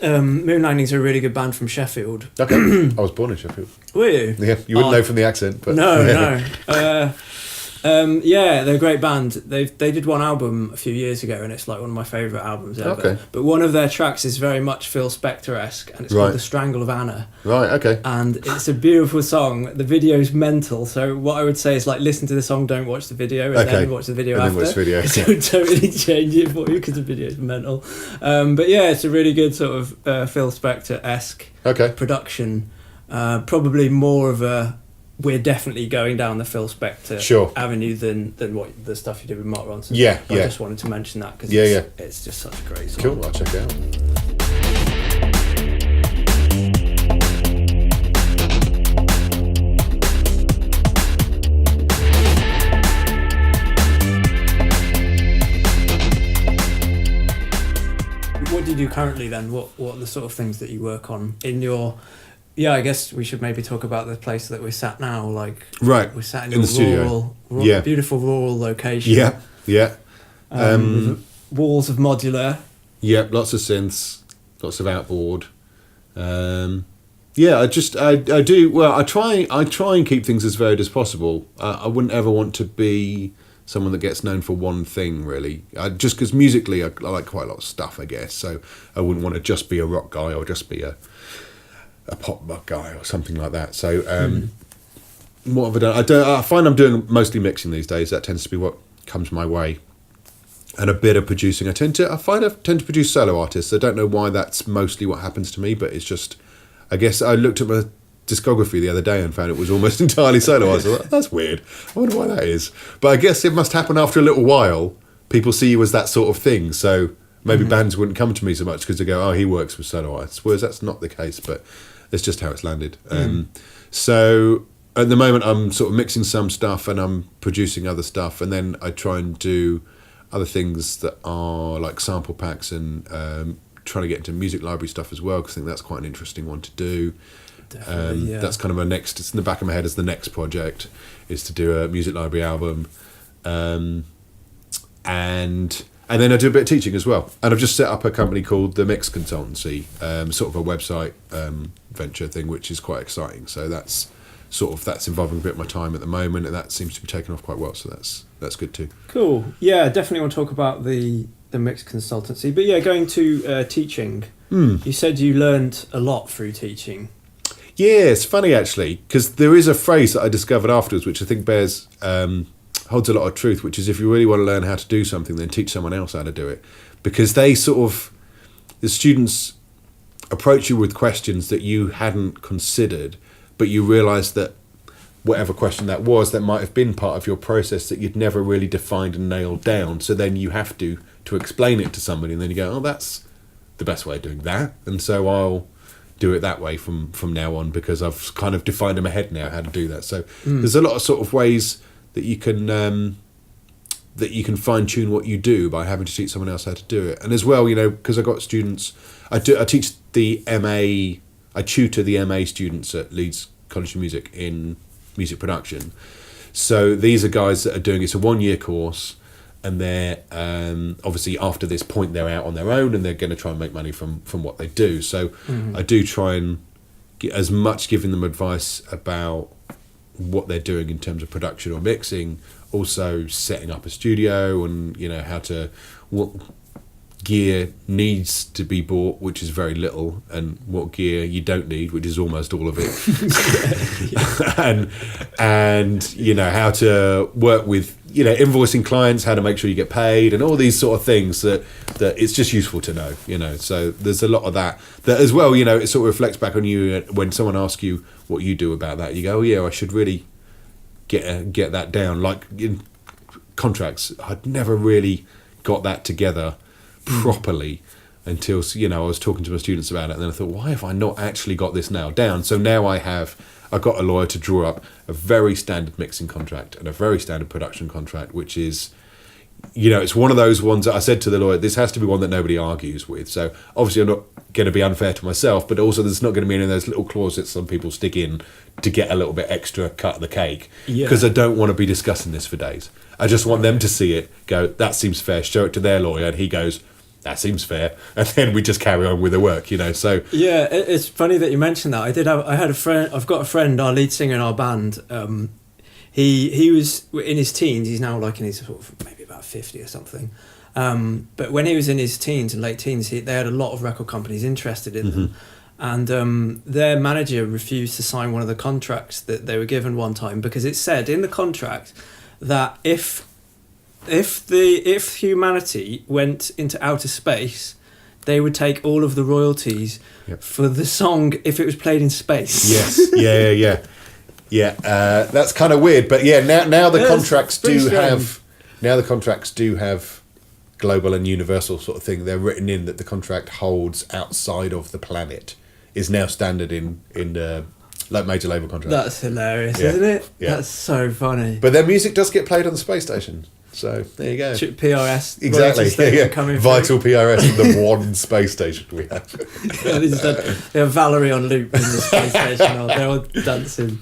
Moon Landing's a really good band from Sheffield. Okay. I was born in Sheffield. Were you? Yeah, you wouldn't know from the accent, but... No. Yeah, they're a great band. They did one album a few years ago, and it's like one of my favourite albums ever. Okay. But one of their tracks is very much Phil Spector-esque, and it's called The Strangle of Anna. Right, okay. And it's a beautiful song. The video's mental, so what I would say is like listen to the song, don't watch the video, and then watch the video after. Watch the video. It would totally change it for you because the video's mental. But yeah, it's a really good sort of Phil Spector-esque production. Probably more of a... We're definitely going down the Phil Spector avenue than what the stuff you did with Mark Ronson. Yeah, I just wanted to mention that because it's just such a great song. Cool, I'll check it out. What do you do currently then? What are the sort of things that you work on in your... Yeah, I guess we should maybe talk about the place that we're sat now. Like, we're sat in the studio. Beautiful rural location. Yeah. With walls of modular. Yeah, lots of synths, lots of outboard. I try and keep things as varied as possible. I wouldn't ever want to be someone that gets known for one thing, really. Just because musically, I like quite a lot of stuff, I guess. So I wouldn't want to just be a rock guy or just be a pop rock guy or something like that. So what have I done? I find I'm doing mostly mixing these days. That tends to be what comes my way, and a bit of producing. I tend to produce solo artists. I don't know why that's mostly what happens to me, but it's just, I guess I looked at my discography the other day and found it was almost entirely solo. I was like, that's weird. I wonder why that is. But I guess it must happen after a little while. People see you as that sort of thing. So maybe bands wouldn't come to me so much because they go, oh, he works with solo artists. Whereas that's not the case, but it's just how it's landed. So at the moment I'm sort of mixing some stuff and I'm producing other stuff, and then I try and do other things that are like sample packs and trying to get into music library stuff as well, because I think that's quite an interesting one to do. Definitely, that's kind of my next, it's in the back of my head as the next project, is to do a music library album. And then I do a bit of teaching as well. And I've just set up a company called The Mix Consultancy, sort of a website venture thing, which is quite exciting. So that's involving a bit of my time at the moment, and that seems to be taking off quite well. So that's good too. Cool. Yeah, definitely want to talk about the Mix Consultancy. But yeah, going to teaching, you said you learned a lot through teaching. Yeah, it's funny actually, because there is a phrase that I discovered afterwards, which I think holds a lot of truth, which is if you really want to learn how to do something, then teach someone else how to do it. Because the students approach you with questions that you hadn't considered, but you realise that whatever question that was, that might have been part of your process that you'd never really defined and nailed down. So then you have to explain it to somebody, and then you go, oh, that's the best way of doing that. And so I'll do it that way from now on, because I've kind of defined in my head now how to do that. So there's a lot of sort of ways that you can fine tune what you do by having to teach someone else how to do it. And as well, because I got students, I teach the MA, I tutor the MA students at Leeds College of Music in music production. So these are guys that are doing, it's a 1-year course, and they're obviously after this point they're out on their own and they're going to try and make money from what they do. So I do try and get as much giving them advice about what they're doing in terms of production or mixing, also setting up a studio, and what gear needs to be bought, which is very little, and what gear you don't need, which is almost all of it. and how to work with invoicing clients, how to make sure you get paid, and all these sort of things that it's just useful to know. So there's a lot of that as well. It sort of reflects back on you when someone asks you what you do about that. You go, oh yeah, I should really get that down. Like in contracts, I'd never really got that together properly until I was talking to my students about it, and then I thought, why have I not actually got this nailed down? So now I got a lawyer to draw up a very standard mixing contract and a very standard production contract, which is it's one of those ones that I said to the lawyer, this has to be one that nobody argues with. So obviously I'm not going to be unfair to myself, but also there's not going to be any of those little clauses that some people stick in to get a little bit extra cut of the cake, because I don't want to be discussing this for days. I just want them to see it, go, that seems fair, show it to their lawyer, and he goes, that seems fair, and then we just carry on with the work. So yeah, it's funny that you mentioned that. I've got a friend, our lead singer in our band. he was in his teens. He's now like in his sort of maybe about 50 or something. But when he was in his teens and late teens, they had a lot of record companies interested in them. And their manager refused to sign one of the contracts that they were given one time because it said in the contract that if humanity went into outer space, they would take all of the royalties for the song if it was played in space. Yes, yeah. That's kind of weird, but now the contracts do have global and universal sort of thing. They're written in that the contract holds outside of the planet is now standard in like major label contracts. That's hilarious, isn't it? Yeah. That's so funny. But their music does get played on the space station. So there you go. PRS. Exactly. Coming Vital PRS, the one space station we have. They have Valerie on loop in the space station. They're all dancing.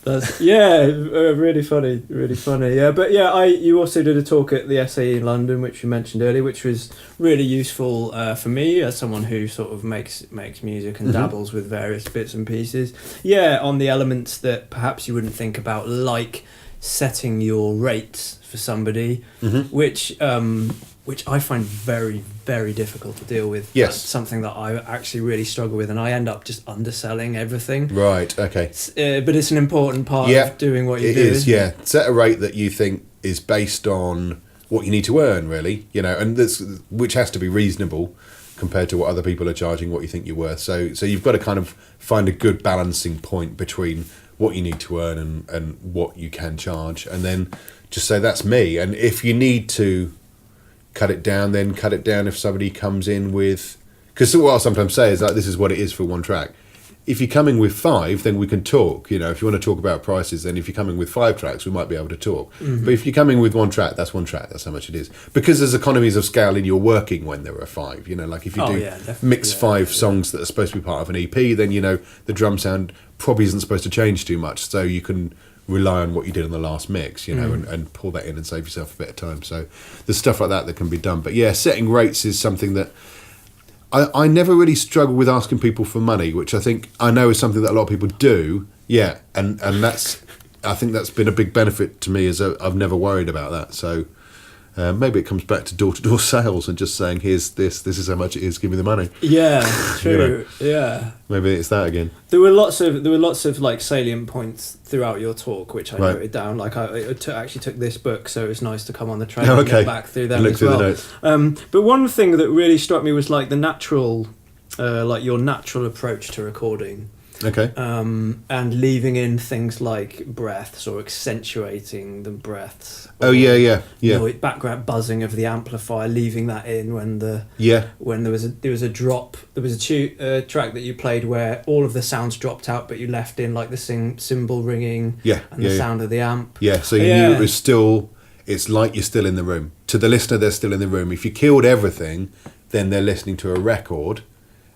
That's really funny, really funny. Yeah, but you also did a talk at the SAE in London, which you mentioned earlier, which was really useful for me as someone who sort of makes music and dabbles with various bits and pieces. Yeah, on the elements that perhaps you wouldn't think about, like setting your rates for somebody, which I find very, very difficult to deal with. Yes. That's something that I actually really struggle with, and I end up just underselling everything. Right, okay. But it's an important part of doing what you do. It is, yeah. Set a rate that you think is based on what you need to earn, really, and which has to be reasonable compared to what other people are charging, what you think you're worth. So you've got to kind of find a good balancing point between what you need to earn and what you can charge, and then just say that's me. And if you need to cut it down, then cut it down if somebody comes in with... Because what I'll sometimes say is like, this is what it is for one track. If you're coming with 5, then we can talk. If you want to talk about prices, then if you're coming with 5 tracks, we might be able to talk. But if you're coming with 1 track, that's 1 track. That's how much it is. Because there's economies of scale in your working when there are 5. Like if you mix 5 songs that are supposed to be part of an EP, then the drum sound probably isn't supposed to change too much. So you can rely on what you did in the last mix, and pull that in and save yourself a bit of time. So there's stuff like that can be done. But setting rates is something that I never really struggle with asking people for money, which I know is something that a lot of people do. Yeah, and that's, I think that's been a big benefit to me, as I've never worried about that. So maybe it comes back to door-to-door sales and just saying, here's this is how much it is, give me the money. Yeah, true. Yeah. Maybe it's that again. There were lots of like salient points throughout your talk, which I noted down. Like I actually took this book, so it was nice to come on the train and get back through them as well. The notes. But one thing that really struck me was like the natural, like your natural approach to recording. Okay. And leaving in things like breaths or accentuating the breaths. Background buzzing of the amplifier, leaving that in when there was a drop. There was a track that you played where all of the sounds dropped out, but you left in like the cymbal ringing and the sound of the amp. Yeah, so you knew it was still. It's like you're still in the room. To the listener, they're still in the room. If you killed everything, then they're listening to a record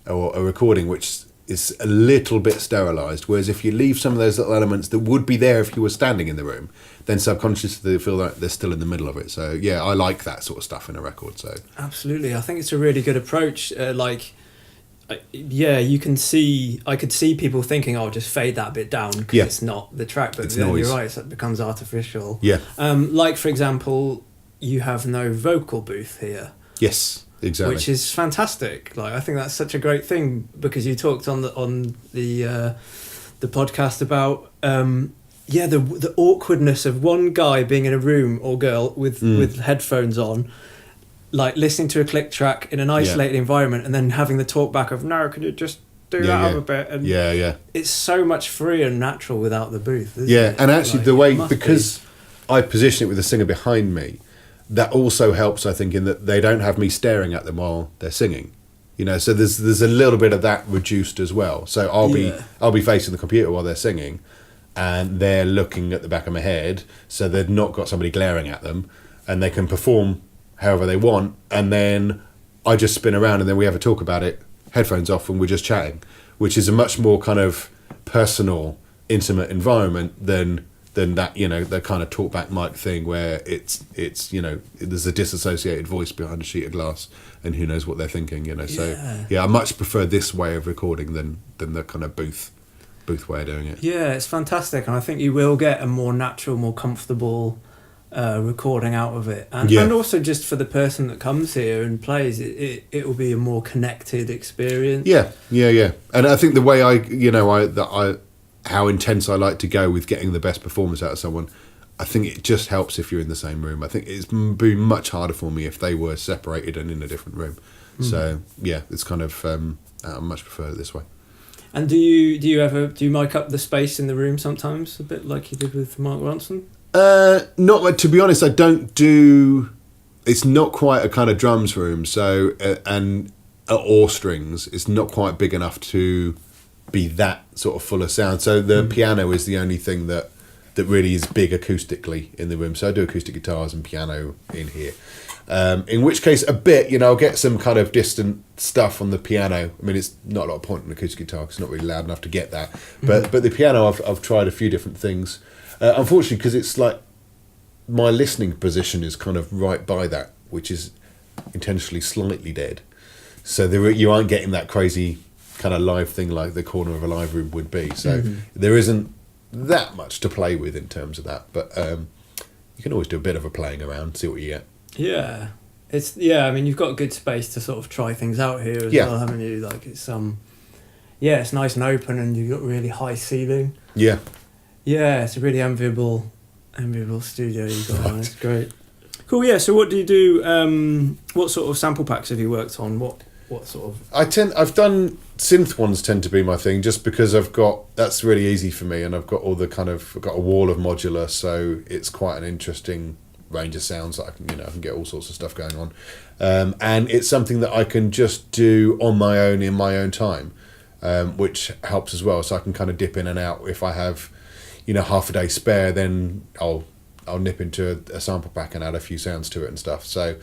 or a recording which is a little bit sterilised, whereas if you leave some of those little elements that would be there if you were standing in the room, then subconsciously they feel like they're still in the middle of it. So I like that sort of stuff in a record. So absolutely, I think it's a really good approach. You can see, I could see people thinking, "Oh, just fade that bit down because it's not the track," but then you're right, it becomes artificial. Yeah. Like for example, you have no vocal booth here. Yes. Exactly. Which is fantastic. Like I think that's such a great thing, because you talked on the podcast about the awkwardness of one guy being in a room or girl with headphones on, like listening to a click track in an isolated environment, and then having the talk back of, no, can you just do that up a bit? And it's so much freer and natural without the booth. Isn't it? And actually the way, because I position it with the singer behind me, that also helps, I think, in that they don't have me staring at them while they're singing. So there's a little bit of that reduced as well. So I'll be facing the computer while they're singing, and they're looking at the back of my head, so they've not got somebody glaring at them, and they can perform however they want. And then I just spin around, and then we have a talk about it, headphones off, and we're just chatting, which is a much more kind of personal, intimate environment than that, the kind of talkback mic thing where it's there's a disassociated voice behind a sheet of glass and who knows what they're thinking, So I much prefer this way of recording than the kind of booth booth way of doing it. Yeah, it's fantastic, and I think you will get a more natural, more comfortable recording out of it, and also just for the person that comes here and plays, it will be a more connected experience. Yeah. And I think the way how intense I like to go with getting the best performance out of someone, I think it just helps if you're in the same room. I think it's been much harder for me if they were separated and in a different room. So yeah, it's kind of I much prefer it this way. And do you mic up the space in the room sometimes, a bit like you did with Mark Ronson? Not like, to be honest, I don't do. It's not quite a kind of drums room, so or strings. It's not quite big enough to be that sort of full of sound. So the piano is the only thing that really is big acoustically in the room. So I do acoustic guitars and piano in here. In which case, a bit, I'll get some kind of distant stuff on the piano. I mean, it's not a lot of point in an acoustic guitar because it's not really loud enough to get that. But the piano, I've tried a few different things. Unfortunately, because it's like my listening position is kind of right by that, which is intentionally slightly dead. So you aren't getting that crazy kind of live thing like the corner of a live room would be. So there isn't that much to play with in terms of that. But you can always do a bit of a playing around, see what you get. Yeah, I mean, you've got good space to sort of try things out here as well, haven't you? Like it's it's nice and open, and you've got really high ceiling. Yeah, it's a really enviable studio you've got. Right. It's great. Cool. Yeah. So what do you do? What sort of sample packs have you worked on? What sort of? I've done synth ones tend to be my thing, just because that's really easy for me, and I've got I've got a wall of modular, so it's quite an interesting range of sounds that I can get all sorts of stuff going on, and it's something that I can just do on my own in my own time, which helps as well. So I can kind of dip in and out. If I have half a day spare, then I'll nip into a sample pack and add a few sounds to it and stuff. So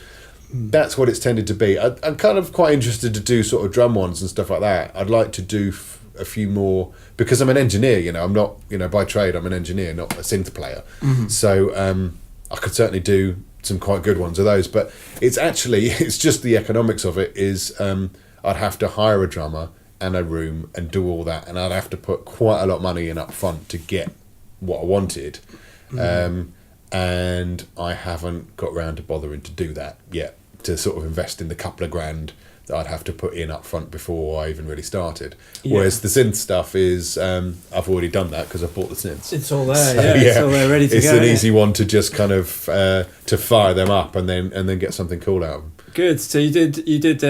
that's what it's tended to be. I'm kind of quite interested to do sort of drum ones and stuff like that. I'd like to do a few more, because I'm an engineer. I'm not by trade I'm an engineer, not a synth player. So I could certainly do some quite good ones of those, but it's just the economics of it is I'd have to hire a drummer and a room and do all that, and I'd have to put quite a lot of money in up front to get what I wanted, and I haven't got round to bothering to do that yet, to sort of invest in the couple of grand that I'd have to put in up front before I even really started. Whereas the synth stuff is I've already done that because I bought the synths. It's all there, it's all there ready to go. It's an easy one to just kind of to fire them up and then get something cool out of them. Good. So you did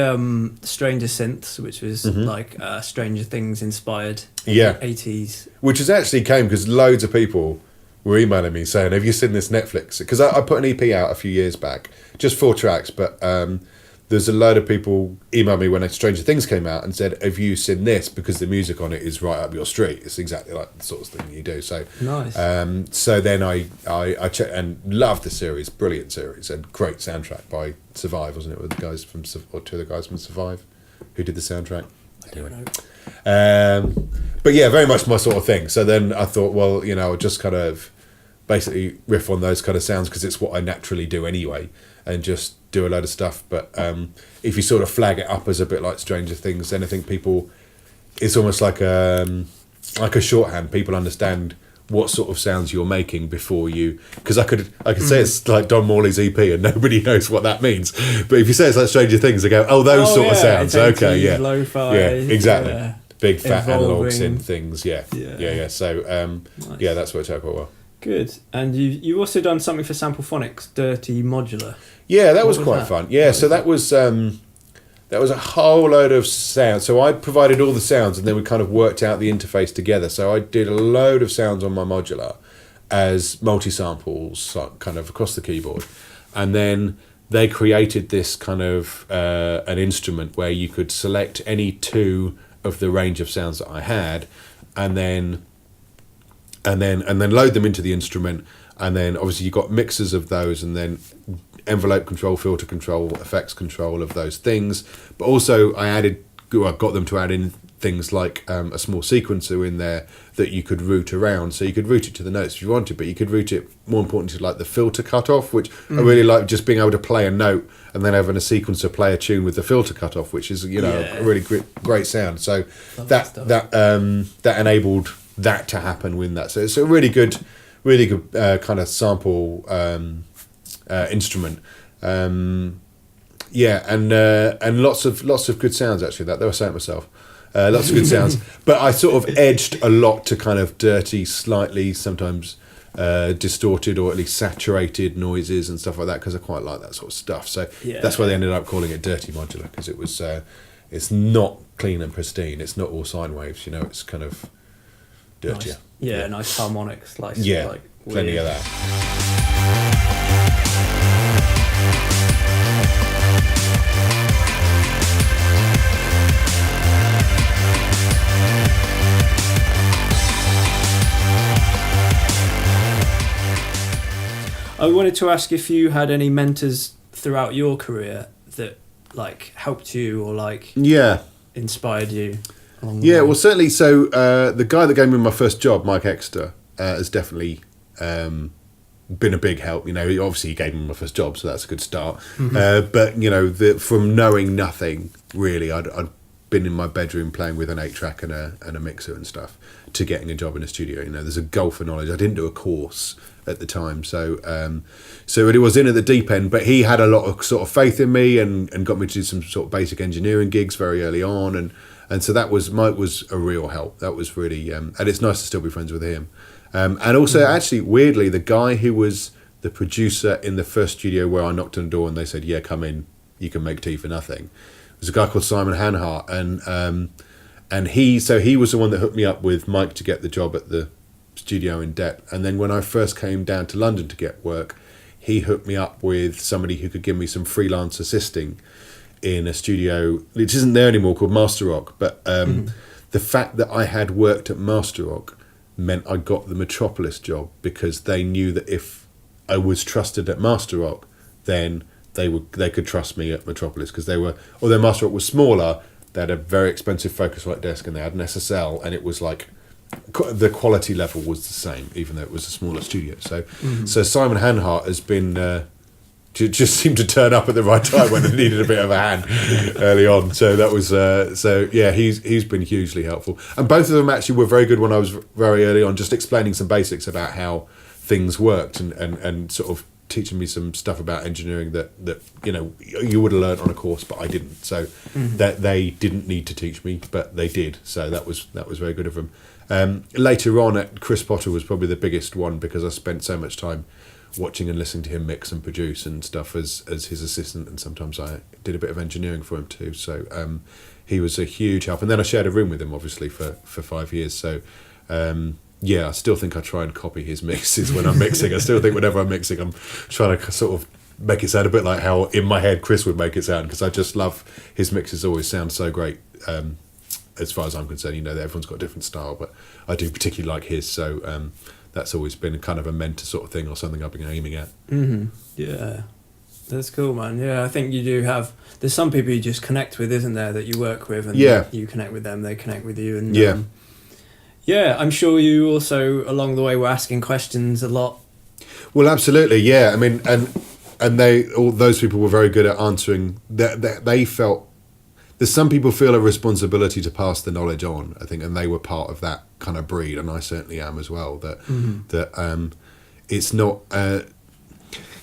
Stranger Synths, which was like Stranger Things inspired 80s. Which has actually came because loads of people were emailing me saying, have you seen this Netflix? Because I put an EP out a few years back, just 4 tracks, but there's a load of people emailed me when Stranger Things came out and said, have you seen this? Because the music on it is right up your street. It's exactly like the sort of thing you do. So nice. So then I checked and loved the series, brilliant series, and great soundtrack by Survive, wasn't it? With the guys from, or 2 of the guys from Survive who did the soundtrack. Anyway. But yeah, very much my sort of thing. So then I thought, well, I'll just kind of basically riff on those kind of sounds because it's what I naturally do anyway, and just do a load of stuff. But if you sort of flag it up as a bit like Stranger Things, then I think it's almost like a shorthand. People understand what sort of sounds you're making before you, because I could say it's like Dom Morley's EP and nobody knows what that means, but if you say it's like Stranger Things, they go, oh, those sort of sounds, okay, yeah, lo-fi, exactly, big fat evolving analog synth things, yeah. So nice. Yeah, that's worked out quite well. Good. And you also done something for Samplephonics, Dirty Modular. Yeah, that was quite fun. Yeah, so that was a whole load of sounds. So I provided all the sounds, and then we kind of worked out the interface together. So I did a load of sounds on my modular as multi-samples, kind of across the keyboard. And then they created this kind of an instrument where you could select any 2 of the range of sounds that I had, and then load them into the instrument, and then obviously you got mixers of those, and then envelope control, filter control, effects control of those things. But also I got them to add in things like a small sequencer in there that you could route around. So you could route it to the notes if you wanted, but you could route it, more importantly, to like the filter cutoff, which I really like, just being able to play a note and then having a sequencer play a tune with the filter cutoff, which is a really great sound. So that enabled that to happen with that. So it's a really good kind of sample instrument. And lots of good sounds actually. That I was saying myself. Lots of good sounds, but I sort of edged a lot to kind of dirty, slightly sometimes distorted or at least saturated noises and stuff like that, because I quite like that sort of stuff. So that's why they ended up calling it dirty modular, because it was it's not clean and pristine. It's not all sine waves, it's kind of dirtier. Nice. Nice harmonic slice. Yeah, like plenty of that. I wanted to ask if you had any mentors throughout your career that like helped you or like inspired you along the way. Well, certainly. So the guy that gave me my first job, Mike Exeter, has definitely been a big help. Obviously he gave me my first job, so that's a good start. But from knowing nothing really, I'd been in my bedroom playing with an 8-track and a mixer and stuff, to getting a job in a studio. There's a gulf of knowledge. I didn't do a course at the time, so it was in at the deep end, but he had a lot of sort of faith in me and got me to do some sort of basic engineering gigs very early on, and so Mike was a real help. That was really and it's nice to still be friends with him, and also actually weirdly, the guy who was the producer in the first studio where I knocked on the door and they said, come in, you can make tea for nothing, was a guy called Simon Hanhart, and he was the one that hooked me up with Mike to get the job at the studio in Depp. And then when I first came down to London to get work, he hooked me up with somebody who could give me some freelance assisting in a studio which isn't there anymore, called Master Rock. But the fact that I had worked at Master Rock meant I got the Metropolis job, because they knew that if I was trusted at Master Rock, then they could trust me at Metropolis, because although Master Rock was smaller, they had a very expensive Focusrite desk and they had an SSL, and it was like the quality level was the same, even though it was a smaller studio. So Simon Hanhart has been just seemed to turn up at the right time when I needed a bit of a hand early on. So that was he's been hugely helpful, and both of them actually were very good when I was very early on, just explaining some basics about how things worked and sort of teaching me some stuff about engineering that you would have learned on a course, but I didn't. So that they didn't need to teach me, but they did. So that was very good of them. Later on, Chris Potter was probably the biggest one, because I spent so much time watching and listening to him mix and produce and stuff as his assistant, and sometimes I did a bit of engineering for him too. So he was a huge help. And then I shared a room with him, obviously, for 5 years. So I still think I try and copy his mixes when I'm mixing. I still think whenever I'm mixing, I'm trying to sort of make it sound a bit like how in my head Chris would make it sound, because I just love his mixes. Always sound so great. As far as I'm concerned, everyone's got a different style, but I do particularly like his. So that's always been kind of a mentor sort of thing, or something I've been aiming at. Yeah, that's cool, man. Yeah, I think you do have. There's some people you just connect with, isn't there, that you work with, and you connect with them, they connect with you, and I'm sure you also along the way were asking questions a lot. Well, absolutely, yeah. I mean, and all those people were very good at answering. They felt. There's some people feel a responsibility to pass the knowledge on, I think, and they were part of that kind of breed, and I certainly am as well. That it's not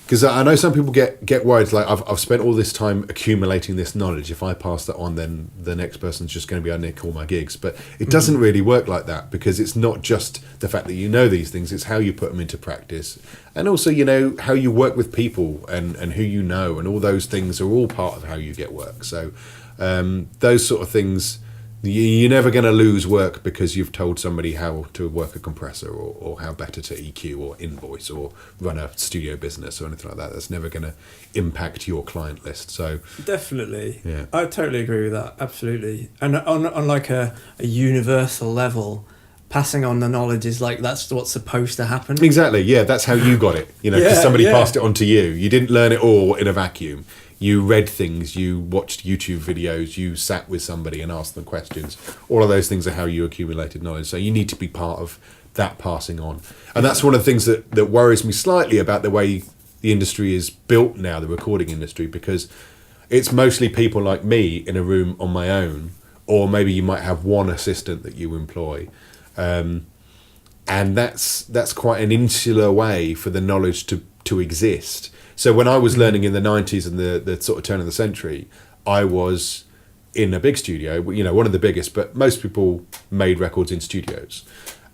because I know some people get worried. Like I've spent all this time accumulating this knowledge. If I pass that on, then the next person's just going to be able to nick all my gigs. But it doesn't really work like that, because it's not just the fact that you know these things; it's how you put them into practice, and also how you work with people and who you know, and all those things are all part of how you get work. So. Those sort of things, you're never going to lose work because you've told somebody how to work a compressor or how better to EQ or invoice or run a studio business or anything like that. That's never going to impact your client list. So definitely, yeah, I totally agree with that. Absolutely, and on like a universal level, passing on the knowledge is like that's what's supposed to happen. Exactly. Yeah, that's how you got it. Because somebody passed it on to you. You didn't learn it all in a vacuum. You read things, you watched YouTube videos, you sat with somebody and asked them questions. All of those things are how you accumulated knowledge. So you need to be part of that passing on. And that's one of the things that worries me slightly about the way the industry is built now, the recording industry, because it's mostly people like me in a room on my own, or maybe you might have one assistant that you employ. and that's quite an insular way for the knowledge to exist. So when I was learning in the 90s and the sort of turn of the century, I was in a big studio, one of the biggest, but most people made records in studios.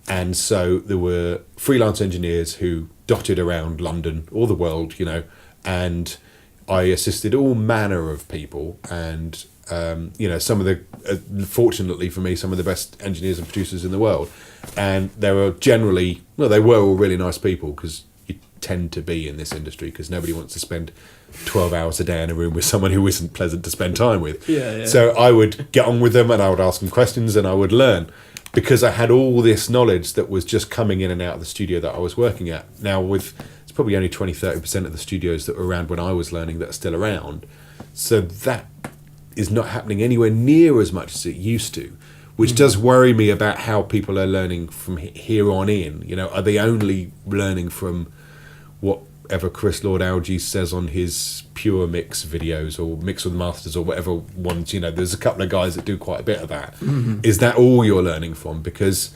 And so there were freelance engineers who dotted around London, all the world, and I assisted all manner of people. And, some of the, fortunately for me, some of the best engineers and producers in the world. And they were generally, they were all really nice people, because you tend to be in this industry, because nobody wants to spend 12 hours a day in a room with someone who isn't pleasant to spend time with. Yeah. So I would get on with them, and I would ask them questions, and I would learn, because I had all this knowledge that was just coming in and out of the studio that I was working at. Now, it's probably only 20-30% of the studios that were around when I was learning that are still around. So that is not happening anywhere near as much as it used to, which does worry me about how people are learning from here on in. Are they only learning from whatever Chris Lord-Alge says on his Pure Mix videos, or Mix with Masters, or whatever ones, there's a couple of guys that do quite a bit of that. Is that all you're learning from? Because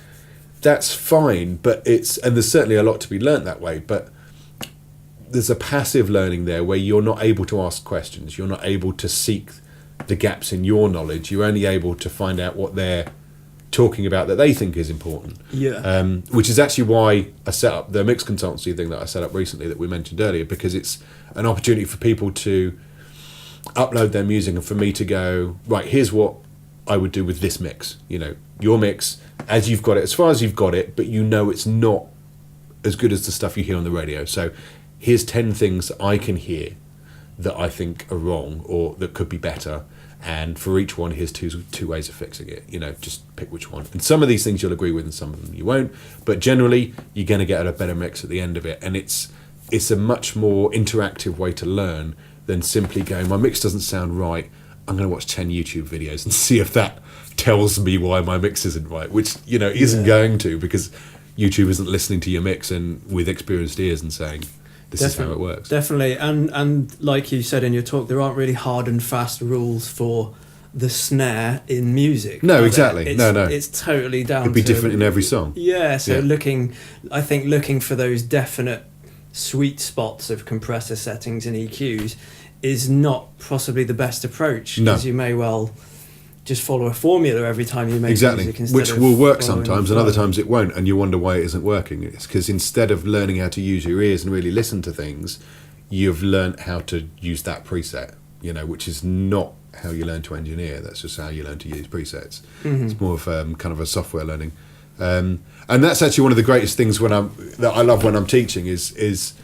that's fine, but and there's certainly a lot to be learnt that way, but there's a passive learning there where you're not able to ask questions, you're not able to seek the gaps in your knowledge, you're only able to find out what they're talking about that they think is important. Which is actually why I set up the mix consultancy thing that I set up recently that we mentioned earlier, because it's an opportunity for people to upload their music and for me to go, right, here's what I would do with this mix. Your mix as you've got it, as far as you've got it, but it's not as good as the stuff you hear on the radio. So here's 10 things I can hear that I think are wrong or that could be better. And for each one, here's two ways of fixing it. Just pick which one. And some of these things you'll agree with, and some of them you won't. But generally, you're going to get a better mix at the end of it. And it's a much more interactive way to learn than simply going, my mix doesn't sound right, I'm going to watch 10 YouTube videos and see if that tells me why my mix isn't right, which isn't going to, because YouTube isn't listening to your mix and with experienced ears and saying, this is how it works. Definitely. And like you said in your talk, there aren't really hard and fast rules for the snare in music. No, exactly. No. It's totally down to... It'd be different in every song. Yeah, so looking for those definite sweet spots of compressor settings and EQs is not possibly the best approach, because you may well just follow a formula every time you make music, which will work sometimes, and other times it won't, and you wonder why it isn't working. It's because instead of learning how to use your ears and really listen to things, you've learnt how to use that preset, which is not how you learn to engineer. That's just how you learn to use presets. It's more of kind of a software learning, and that's actually one of the greatest things that I love when I'm teaching is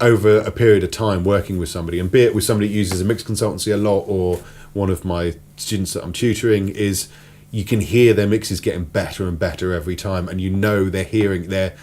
over a period of time working with somebody, and be it with somebody who uses a mix consultancy a lot, or one of my students that I'm tutoring, is you can hear their mixes getting better and better every time, and they're hearing their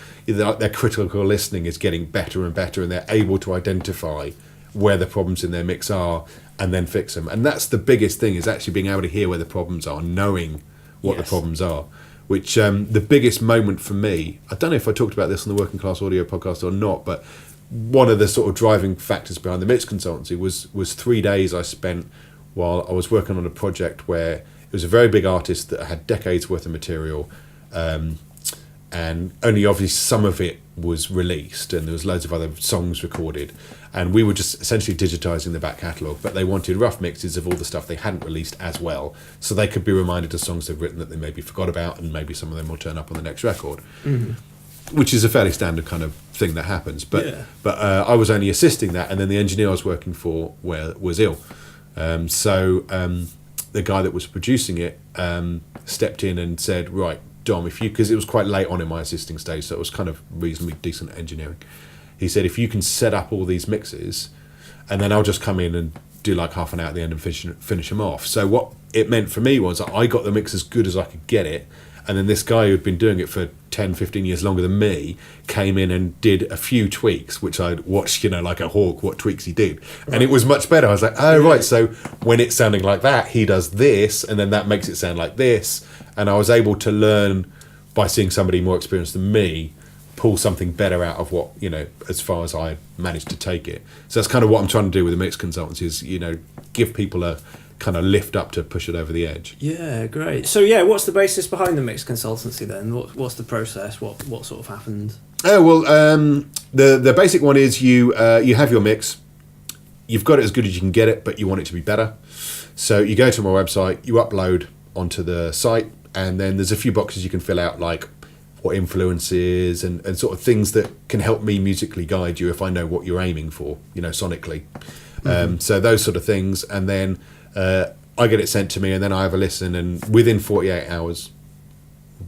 critical listening is getting better and better, and they're able to identify where the problems in their mix are and then fix them. And that's the biggest thing, is actually being able to hear where the problems are, knowing what the problems are. Which the biggest moment for me, I don't know if I talked about this on the Working Class Audio podcast or not, but one of the sort of driving factors behind the mix consultancy was 3 days I spent while I was working on a project where it was a very big artist that had decades worth of material, and only obviously some of it was released, and there was loads of other songs recorded, and we were just essentially digitizing the back catalogue, but they wanted rough mixes of all the stuff they hadn't released as well, so they could be reminded of songs they've written that they maybe forgot about, and maybe some of them will turn up on the next record. Which is a fairly standard kind of thing that happens, but I was only assisting that, and then the engineer I was working for was ill. So the guy that was producing it stepped in and said, right, Dom, because it was quite late on in my assisting stage, so it was kind of reasonably decent engineering. He said, if you can set up all these mixes, and then I'll just come in and do like half an hour at the end and finish them off. So what it meant for me was I got the mix as good as I could get it, and then this guy who'd been doing it for 10, 15 years longer than me came in and did a few tweaks, which I'd watched, like a hawk, what tweaks he did. Right. And it was much better. I was like, oh, right, so when it's sounding like that, he does this, and then that makes it sound like this. And I was able to learn, by seeing somebody more experienced than me, pull something better out of what, as far as I managed to take it. So that's kind of what I'm trying to do with the mix consultancy is, give people a kind of lift up to push it over the edge. Yeah, great. So yeah, what's the basis behind the mix consultancy then? What's the process? What sort of happened? Oh well, the basic one is you have your mix, you've got it as good as you can get it, but you want it to be better. So you go to my website, you upload onto the site, and then there's a few boxes you can fill out, like what influences and sort of things that can help me musically guide you if I know what you're aiming for, sonically. So those sort of things, and then I get it sent to me, and then I have a listen, and within 48 hours,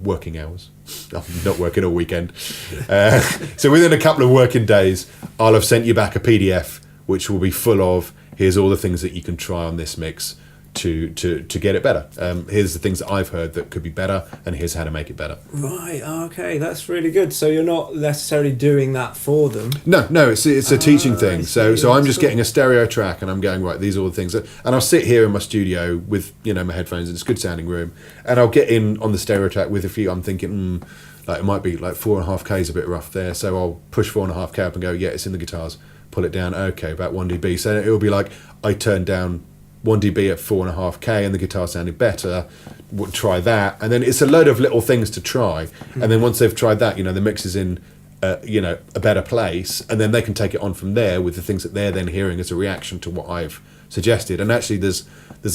working hours, I'm not working all weekend, so within a couple of working days, I'll have sent you back a PDF which will be full of, here's all the things that you can try on this mix to get it better. Here's the things that I've heard that could be better, and here's how to make it better. Right, okay, that's really good. So you're not necessarily doing that for them. No, it's a teaching thing. So I'm just getting a stereo track, and I'm going, right, these are all the things that, and I'll sit here in my studio with my headphones, and it's a good sounding room, and I'll get in on the stereo track with a few. I'm thinking, like it might be like 4.5K is a bit rough there, so I'll push 4.5K up and go, yeah, it's in the guitars. Pull it down, okay, about 1 dB. So it'll be like I turned down 1 dB at 4.5K and the guitar sounded better, would try that, and then it's a load of little things to try, and then once they've tried that, the mix is in a better place, and then they can take it on from there with the things that they're then hearing as a reaction to what I've suggested. And actually there's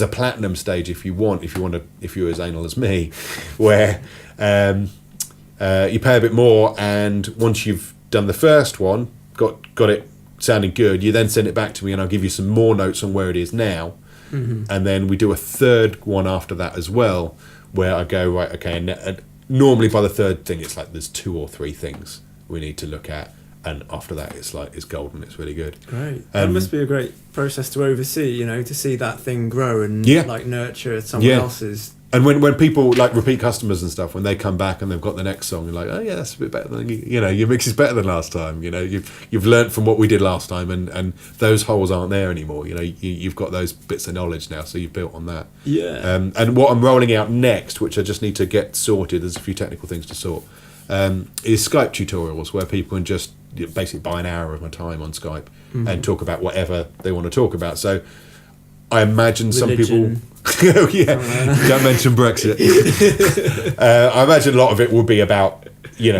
a platinum stage if you're as anal as me, where you pay a bit more, and once you've done the first one, got it sounding good, you then send it back to me, and I'll give you some more notes on where it is now. And then we do a third one after that as well, where I go, right, okay, and normally by the third thing it's like there's 2 or 3 things we need to look at, and after that it's golden. It's really good. Great. That must be a great process to oversee, to see that thing grow and nurture someone else's. And when people like repeat customers and stuff, when they come back and they've got the next song, you're like, oh yeah, that's a bit better than your mix is better than last time. You've learnt from what we did last time, and those holes aren't there anymore. You've got those bits of knowledge now, so you've built on that. Yeah. And what I'm rolling out next, which I just need to get sorted, there's a few technical things to sort, is Skype tutorials, where people can just basically buy an hour of my time on Skype and talk about whatever they want to talk about. So I imagine some people. Oh yeah, don't mention Brexit. I imagine a lot of it will be about,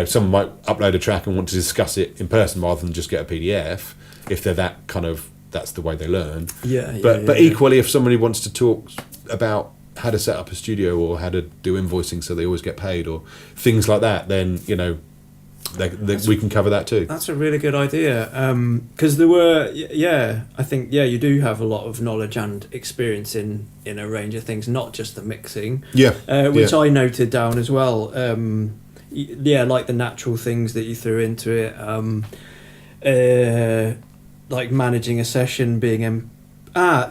someone might upload a track and want to discuss it in person rather than just get a PDF, if they're that kind of, that's the way they learn. But equally, if somebody wants to talk about how to set up a studio or how to do invoicing so they always get paid or things like that, then we can cover that too. That's a really good idea, because there were, I think, you do have a lot of knowledge and experience in a range of things, not just the mixing, which I noted down as well. Like the natural things that you threw into it, like managing a session, being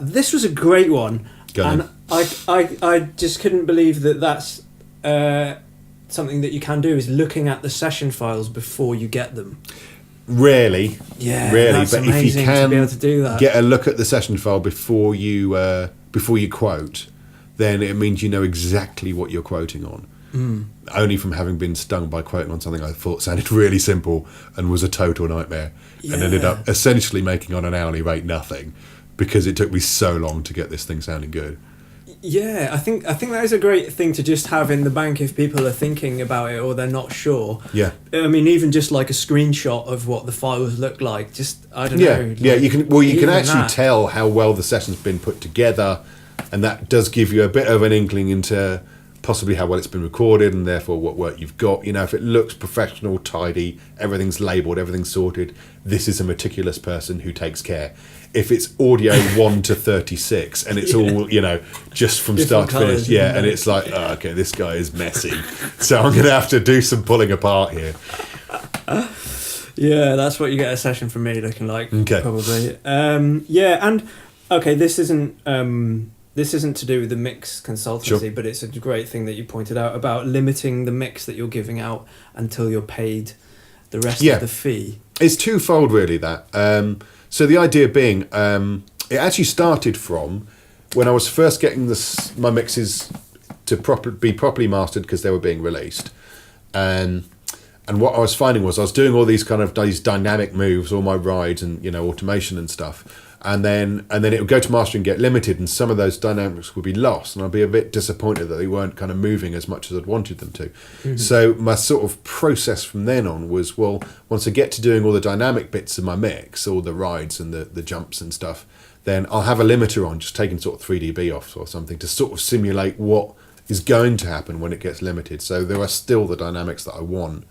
this was a great one, and I just couldn't believe that's something that you can do, is looking at the session files before you get them. Rarely, that's but if you can to be able to do that, get a look at the session file before you quote, then it means you know exactly what you're quoting on. Only from having been stung by quoting on something I thought sounded really simple and was a total nightmare, and ended up essentially making on an hourly rate nothing, because it took me so long to get this thing sounding good. Yeah, I think that is a great thing to just have in the bank if people are thinking about it or they're not sure. Yeah. I mean, even just like a screenshot of what the files look like. Just, I don't know. Yeah, you can actually tell how well the session's been put together, and that does give you a bit of an inkling into possibly how well it's been recorded, and therefore what work you've got. If it looks professional, tidy, everything's labelled, everything's sorted, this is a meticulous person who takes care. If it's audio 1 to 36 and it's all, just from start to finish, and it's like, okay, this guy is messy, so I'm going to have to do some pulling apart here. Yeah, that's what you get a session from me looking like, probably. This isn't to do with the mix consultancy, but it's a great thing that you pointed out about limiting the mix that you're giving out until you're paid the rest of the fee. It's twofold, really, that. So the idea being, it actually started from when I was first getting my mixes to be properly mastered because they were being released. And what I was finding was I was doing all these kind of these dynamic moves, all my rides and automation and stuff. and then it would go to mastering, get limited, and some of those dynamics would be lost, and I'd be a bit disappointed that they weren't kind of moving as much as I'd wanted them to. Mm-hmm. So my sort of process from then on was, well, once I get to doing all the dynamic bits of my mix, all the rides and the jumps and stuff, then I'll have a limiter on, just taking sort of 3 dB off or something to sort of simulate what is going to happen when it gets limited. So there are still the dynamics that I want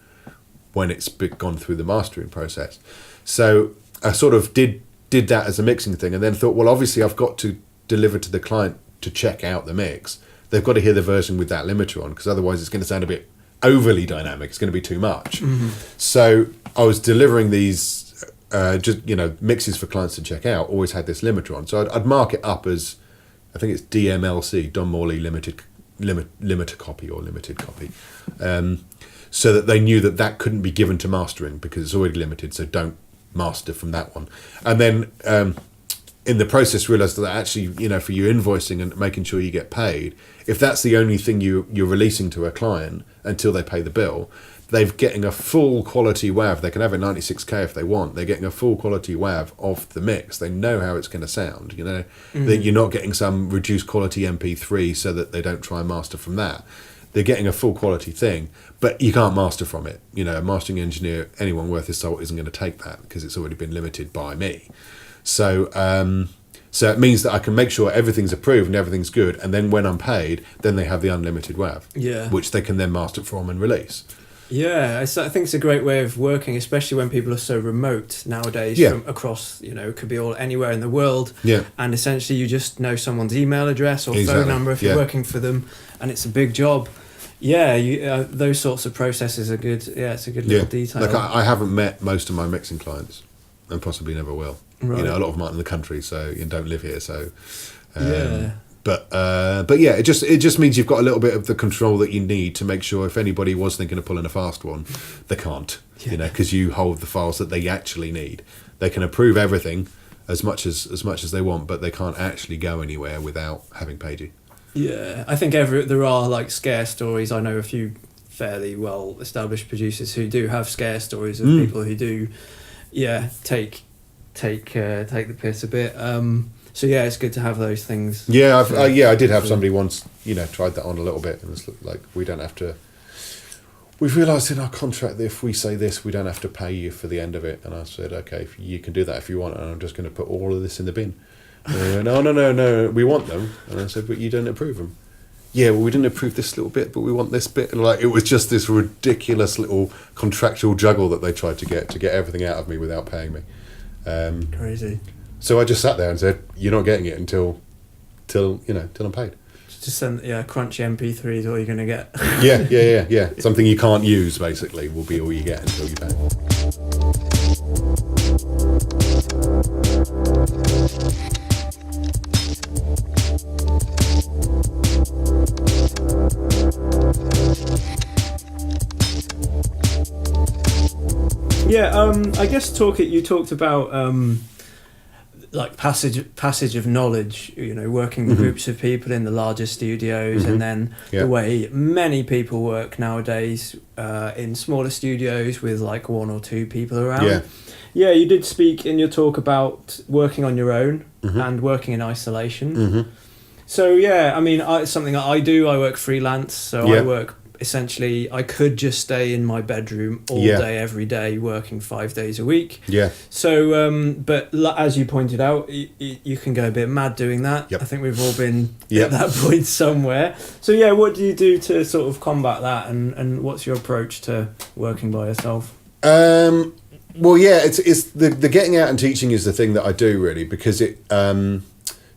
when it's gone through the mastering process. So I sort of did that as a mixing thing, and then thought, well, obviously I've got to deliver to the client to check out the mix. They've got to hear the version with that limiter on, because otherwise it's going to sound a bit overly dynamic. It's going to be too much. Mm-hmm. So I was delivering these mixes for clients to check out, always had this limiter on. So I'd mark it up as, I think it's DMLC, Dom Morley limiter copy or limited copy, so that they knew that couldn't be given to mastering because it's already limited, so don't master from that one. And then in the process realised that actually, for your invoicing and making sure you get paid, if that's the only thing you're releasing to a client until they pay the bill, they're getting a full quality WAV. They can have a 96K if they want. They're getting a full quality WAV of the mix. They know how it's going to sound, that you're not getting some reduced quality MP3 so that they don't try and master from that. They're getting a full quality thing, but you can't master from it. A mastering engineer, anyone worth his salt, isn't going to take that because it's already been limited by me. So it means that I can make sure everything's approved and everything's good, and then when I'm paid, then they have the unlimited WAV, which they can then master from and release. Yeah, I think it's a great way of working, especially when people are so remote nowadays from across, it could be all anywhere in the world. Yeah. And essentially you just know someone's email address or phone number if you're working for them, and it's a big job. Yeah, those sorts of processes are good. Yeah, it's a good little detail. Like I haven't met most of my mixing clients, and possibly never will. Right. A lot of them aren't in the country, so you don't live here. So, But yeah, it just means you've got a little bit of the control that you need to make sure if anybody was thinking of pulling a fast one, they can't. Because you hold the files that they actually need. They can approve everything as much as they want, but they can't actually go anywhere without having paid you. Yeah, I think there are like scare stories. I know a few fairly well established producers who do have scare stories of people who do, take the piss a bit. So yeah, it's good to have those things. Yeah, I did have somebody once, tried that on a little bit, and it's like we don't have to. We've realised in our contract that if we say this, we don't have to pay you for the end of it. And I said, okay, you can do that if you want, and I'm just going to put all of this in the bin. No, we want them. And I said, but you didn't approve them. Yeah, well, we didn't approve this little bit, but we want this bit. And it was just this ridiculous little contractual juggle that they tried to get everything out of me without paying me. Crazy. So I just sat there and said, you're not getting it until I'm paid. Just send crunchy MP3 is all you're going to get. Yeah. Something you can't use, basically, will be all you get until you pay. Yeah, I guess you talked about like passage of knowledge, working with groups of people in the larger studios, and then the way many people work nowadays in smaller studios with like one or two people around. Yeah, you did speak in your talk about working on your own and working in isolation. So yeah, I mean, it's something that I do. I work freelance, so I work. Essentially, I could just stay in my bedroom all day, every day, working 5 days a week. Yeah. So, but as you pointed out, you can go a bit mad doing that. Yep. I think we've all been at that point somewhere. So, yeah, what do you do to sort of combat that, and what's your approach to working by yourself? Well, yeah, it's the getting out and teaching is the thing that I do really, because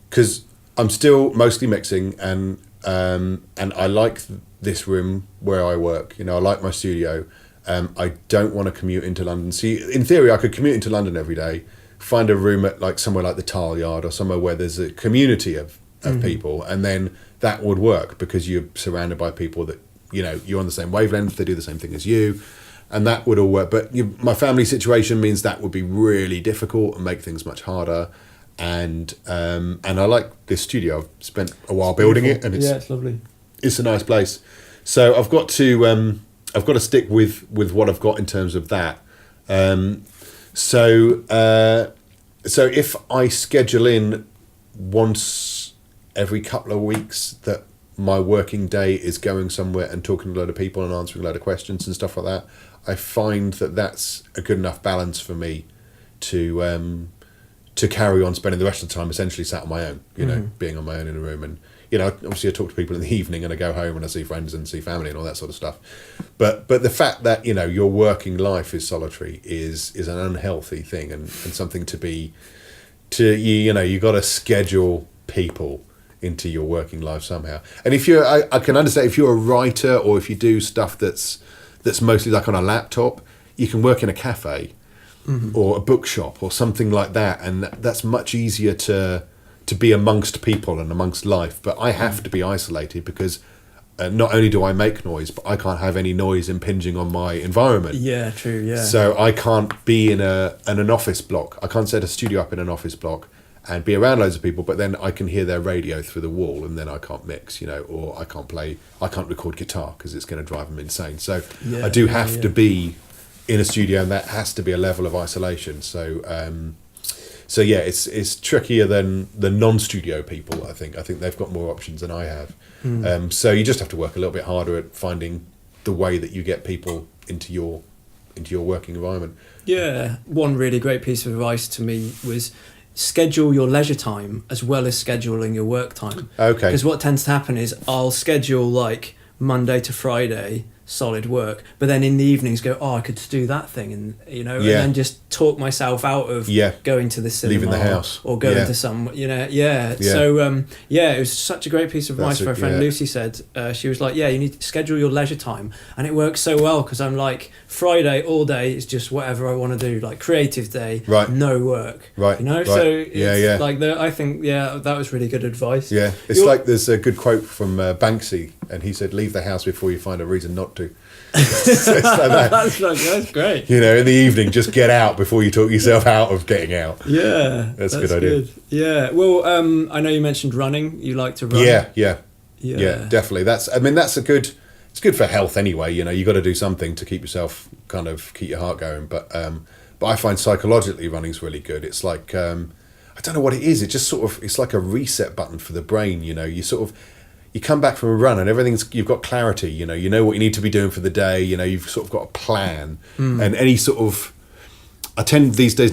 because I'm still mostly mixing and I like this room where I work. I like my studio. I don't want to commute into London. See, in theory, I could commute into London every day, find a room at like somewhere like the Tile Yard or somewhere where there's a community of people, and then that would work because you're surrounded by people that you're on the same wavelength. They do the same thing as you, and that would all work. But my family situation means that would be really difficult and make things much harder. And I like this studio. I've spent a while building it, and it's lovely. It's a nice place. So I've got to stick with what I've got in terms of that. so if I schedule in once every couple of weeks that my working day is going somewhere and talking to a load of people and answering a load of questions and stuff like that, I find that that's a good enough balance for me to carry on spending the rest of the time essentially sat on my own, you know, being on my own in a room. And, you know, obviously I talk to people in the evening and I go home and I see friends and see family and all that sort of stuff. But the fact that, you know, your working life is solitary is an unhealthy thing and something you know, you got to schedule people into your working life somehow. And if you're, I can understand if you're a writer or if you do stuff that's mostly like on a laptop, you can work in a cafe or a bookshop or something like that, and that's much easier to be amongst people and amongst life. But I have to be isolated because not only do I make noise, but I can't have any noise impinging on my environment. Yeah, true, yeah. So I can't be in an office block. I can't set a studio up in an office block and be around loads of people, but then I can hear their radio through the wall and then I can't mix, you know, or I can't record guitar because it's going to drive them insane. So I do have to be in a studio, and that has to be a level of isolation. So yeah, it's trickier than the non-studio people, I think. I think they've got more options than I have. So you just have to work a little bit harder at finding the way that you get people into your working environment. Yeah, one really great piece of advice to me was schedule your leisure time as well as scheduling your work time. Okay. Because what tends to happen is I'll schedule like Monday to Friday solid work, but then in the evenings go, I could do that thing, and you know, and then just talk myself out of going to the cinema, leaving the house, or going to some, you know, So it was such a great piece of advice. My friend Lucy said, she was like, you need to schedule your leisure time, and it works so well because I'm like, Friday all day is just whatever I want to do, like creative day, no work, you know. So it's like I think that was really good advice. Like there's a good quote from Banksy, and he said, leave the house before you find a reason not to. So it's like that. That's great. You know, in the evening, just get out before you talk yourself out of getting out. Yeah, that's a good idea. Yeah. Well, I know you mentioned running. You like to run. Yeah, definitely. It's good for health anyway. You know, you got to do something to keep your heart going. But I find psychologically running's really good. It's like I don't know what it is. It just it's like a reset button for the brain. You know, you come back from a run and you've got clarity, you know what you need to be doing for the day, you know, you've sort of got a plan. And any sort of, I tend these days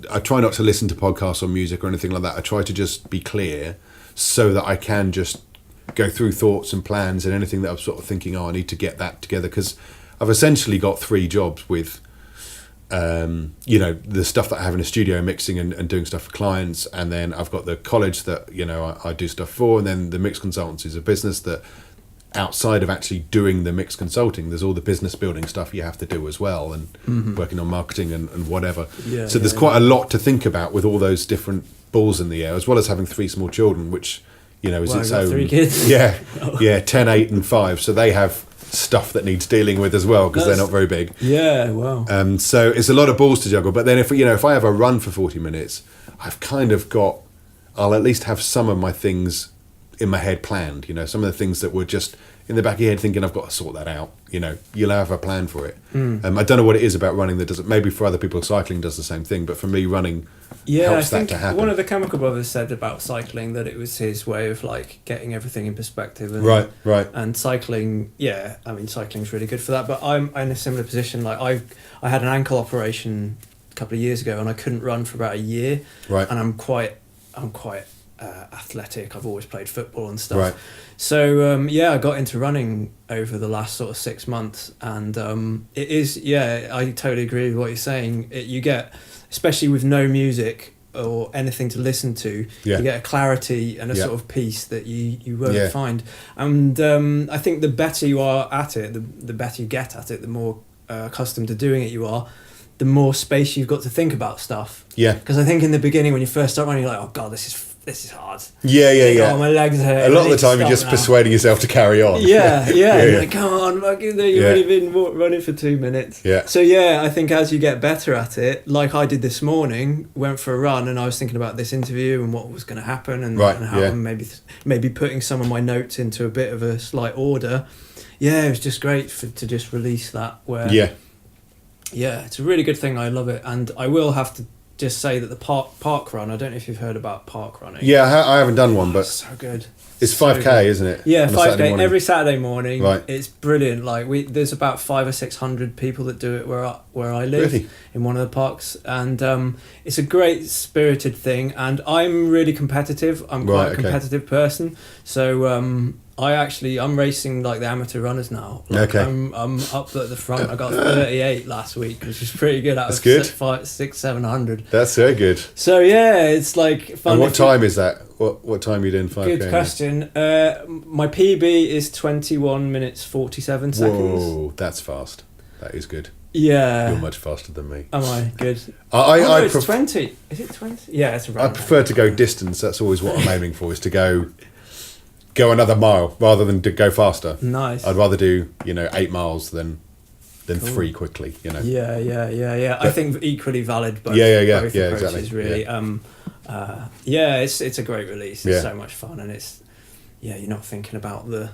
I try not to listen to podcasts or music or anything like that. I try to just be clear so that I can just go through thoughts and plans and anything that I'm sort of thinking, I need to get that together, because I've essentially got 3 jobs with, you know, the stuff that I have in a studio, mixing and doing stuff for clients, and then I've got the college that, you know, I do stuff for, and then the mix consultancy is a business that outside of actually doing the mix consulting, there's all the business building stuff you have to do as well, and working on marketing and whatever. So there's quite a lot to think about with all those different balls in the air, as well as having 3 small children, which, you know, is its own. 3 kids. 10, 8 and 5, so they have stuff that needs dealing with as well, because they're not very big. So it's a lot of balls to juggle. But then if I have a run for 40 minutes, I'll at least have some of my things in my head planned, you know, some of the things that were just in the back of your head thinking, I've got to sort that out, you know, you'll have a plan for it. I don't know what it is about running that doesn't, maybe for other people cycling does the same thing, but for me running helps that to happen. One of the Chemical Brothers said about cycling that it was his way of like getting everything in perspective. And, right. And cycling, cycling's really good for that, but I'm in a similar position. Like I had an ankle operation a couple of years ago and I couldn't run for about a year. Right. And I'm quite athletic. I've always played football and stuff. Right. So I got into running over the last sort of 6 months, and it is I totally agree with what you're saying. You get, especially with no music or anything to listen to, you get a clarity and a sort of peace that you won't find. And I think the better you are at it, the better you get at it, the more accustomed to doing it you are, the more space you've got to think about stuff. Because I think in the beginning when you first start running, you're like, oh god, this is hard. Yeah. Oh, my legs hurt. A lot of the time you're just persuading yourself to carry on. Yeah. You're like, come on, you've only been running for 2 minutes. So I think as you get better at it, like I did this morning, went for a run and I was thinking about this interview and what was going to happen and how I'm maybe putting some of my notes into a bit of a slight order. It was just great to just release that. Where it's a really good thing. I love it, and I will have to just say that the park run. I don't know if you've heard about park running. Yeah, I haven't done one, but so good. it's 5K, isn't it? Yeah, On a 5K every Saturday morning. Right. It's brilliant. Like there's about 500 or 600 people that do it where I live, Really? in one of the parks, and it's a great spirited thing. And I'm really competitive. I'm quite a competitive person, so I'm racing like the amateur runners now. Like, okay. I'm up at the front. I got 38 last week, which is pretty good. Out That's of good. 700. That's very good. So yeah, it's like fun. And what time is that? What time are you doing 5K? Good question. My PB is 21 minutes 47 seconds. Whoa, that's fast. That is good. Yeah. You're much faster than me. Am I? Good. It's 20. Is it 20? Yeah, it's around. I prefer to go distance. That's always what I'm aiming for, is to go another mile rather than to go faster. Nice. I'd rather do 8 miles than 3 quickly. Yeah. I think equally valid. Both, yeah, both exactly. approaches, really. It's a great release. It's so much fun, and you're not thinking about the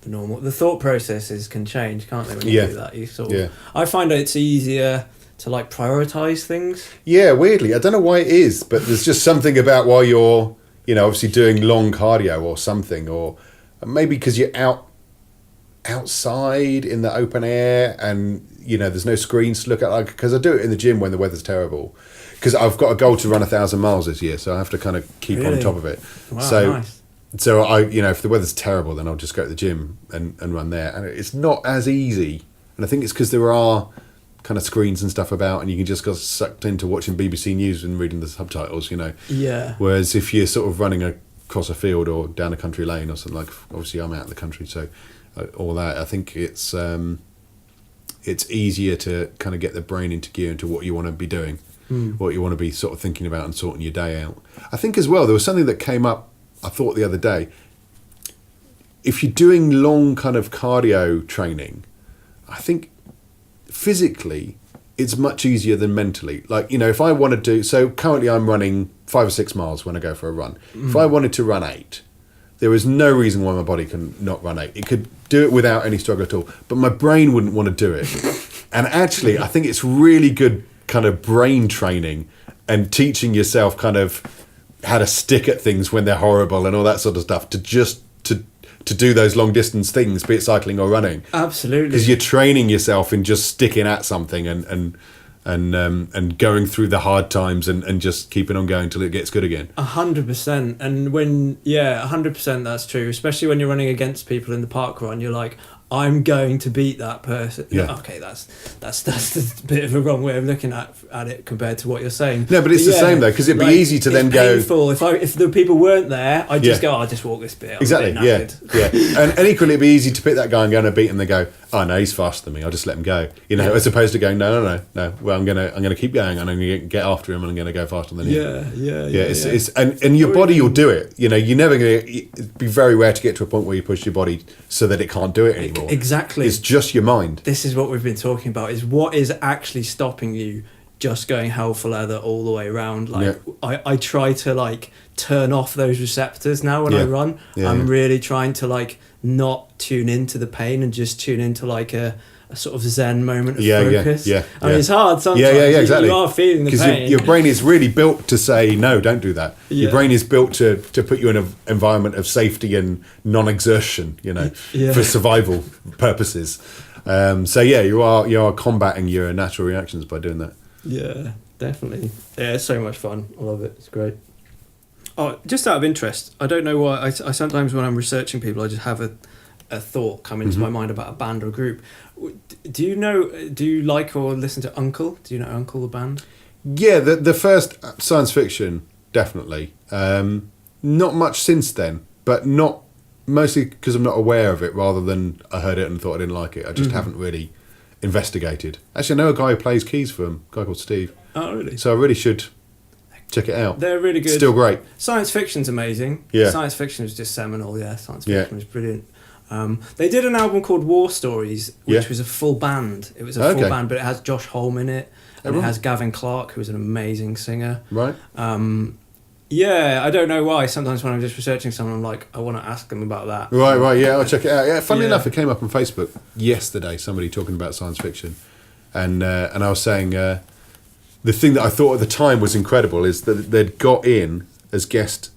normal. The thought processes can change, can't they? When you do that, you sort of. I find that it's easier to like prioritize things. Yeah, weirdly, I don't know why it is, but there's just something about while you're obviously doing long cardio or something, or maybe because you're outside in the open air and there's no screens to look at. Like, because I do it in the gym when the weather's terrible, because I've got a goal to run 1,000 miles this year, so I have to kind of keep on top of it. Wow, nice. So I, if the weather's terrible, then I'll just go to the gym and run there, and it's not as easy. And I think it's because there are kind of screens and stuff about, and you can just get sucked into watching BBC News and reading the subtitles, Yeah. Whereas if you're sort of running across a field or down a country lane or something, like, obviously I'm out in the country, so all that, I think it's easier to kind of get the brain into gear into what you want to be doing, what you want to be sort of thinking about and sorting your day out. I think as well, there was something that came up, I thought the other day, if you're doing long kind of cardio training, I think physically it's much easier than mentally. Like, if I wanted to, so currently I'm running 5 or 6 miles when I go for a run. If I wanted to run 8, there is no reason why my body can not run 8. It could do it without any struggle at all, but my brain wouldn't want to do it. And actually, I think it's really good kind of brain training and teaching yourself kind of how to stick at things when they're horrible and all that sort of stuff, to just to do those long distance things, be it cycling or running. Absolutely. Because you're training yourself in just sticking at something and going through the hard times and just keeping on going till it gets good again. 100%. And 100% that's true. Especially when you're running against people in the park run, you're like, I'm going to beat that person. Yeah. Okay, that's a bit of a wrong way of looking at it compared to what you're saying. No, but it's the same though, because it'd be easy to then go. Painful. If the people weren't there, I'd just go, I'll just walk this bit. Exactly. Yeah. And equally, it'd be easy to pick that guy and go and beat him. They go, oh no, he's faster than me. I'll just let him go. As opposed to going, no. Well, I'm gonna keep going and I'm gonna get after him and I'm gonna go faster than him. It's and your body will do it. You're never gonna. It'd be very rare to get to a point where you push your body so that it can't do it anymore. Exactly. It's just your mind. This is what we've been talking about, is what is actually stopping you just going hell for leather all the way around. Like, I try to like turn off those receptors now when I run. I'm really trying to like not tune into the pain and just tune into like a sort of zen moment of focus. I mean, it's hard sometimes. Yeah, exactly. You are feeling the pain. Because your brain is really built to say, no, don't do that. Your brain is built to put you in an environment of safety and non-exertion, for survival purposes. You are combating your natural reactions by doing that. Yeah, definitely. Yeah, it's so much fun. I love it. It's great. Oh, just out of interest, I don't know why, I sometimes when I'm researching people, I just have a thought come into my mind about a band or a group. Do you like or listen to Uncle? Do you know Uncle, the band? Yeah, the first science fiction, definitely. Not much since then, but not mostly because I'm not aware of it, rather than I heard it and thought I didn't like it. I just haven't really investigated. Actually, I know a guy who plays keys for him, a guy called Steve. Oh, really? So I really should check it out. They're really good. Still great. Science fiction's amazing. Yeah. Science fiction is just seminal, Science fiction was brilliant. They did an album called War Stories, which was a full band. It was a full band, but it has Josh Homme in it, and it has Gavin Clark, who's an amazing singer. Right. I don't know why. Sometimes when I'm just researching someone, I'm like, I want to ask them about that. Right, yeah, I'll check it out. Yeah, funnily enough, it came up on Facebook yesterday, somebody talking about science fiction, and I was saying, the thing that I thought at the time was incredible is that they'd got in as guest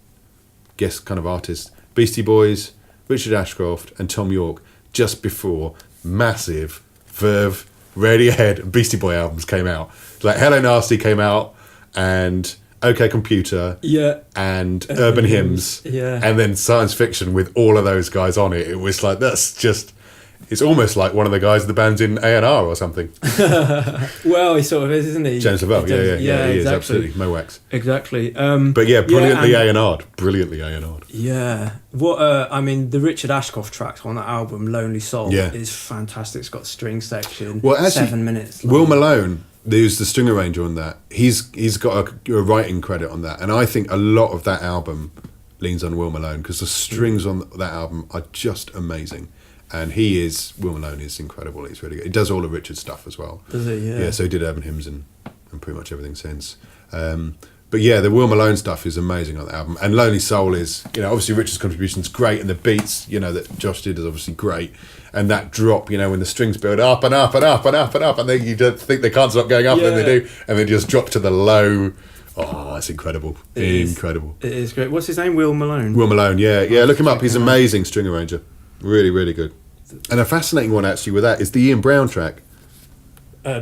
kind of artists Beastie Boys, Richard Ashcroft and Tom York just before massive Verve, Radiohead and Beastie Boy albums came out. Like Hello Nasty came out and OK Computer and Urban Hymns and then Science Fiction with all of those guys on it. It was like, it's almost like one of the guys of the band's in A&R or something. Well, he sort of is, isn't he? James Lavelle, yeah, he exactly. is, absolutely. Mo Wax. Exactly. But yeah, brilliantly A&R'd. Brilliantly A&R'd. Yeah. What, I mean, the Richard Ashcroft track on that album, Lonely Soul, is fantastic. It's got a string section, well, actually, 7 minutes long. Will Malone, who's the string arranger on that, he's got a writing credit on that. And I think a lot of that album leans on Will Malone because the strings on that album are just amazing. And Will Malone is incredible. He's really good. He does all of Richard's stuff as well. Does he? Yeah. Yeah, so he did Urban Hymns and pretty much everything since. But yeah, the Will Malone stuff is amazing on the album. And Lonely Soul is, obviously Richard's contribution's great and the beats, that Josh did is obviously great. And that drop, when the strings build up and up and up and up and up and then you don't think they can't stop going up and then they do. And they just drop to the low. Oh, that's incredible. Incredible. It is great. What's his name? Will Malone? Will Malone, yeah. Look him up. He's an amazing string arranger. Really, really good. And a fascinating one actually with that is the Ian Brown track.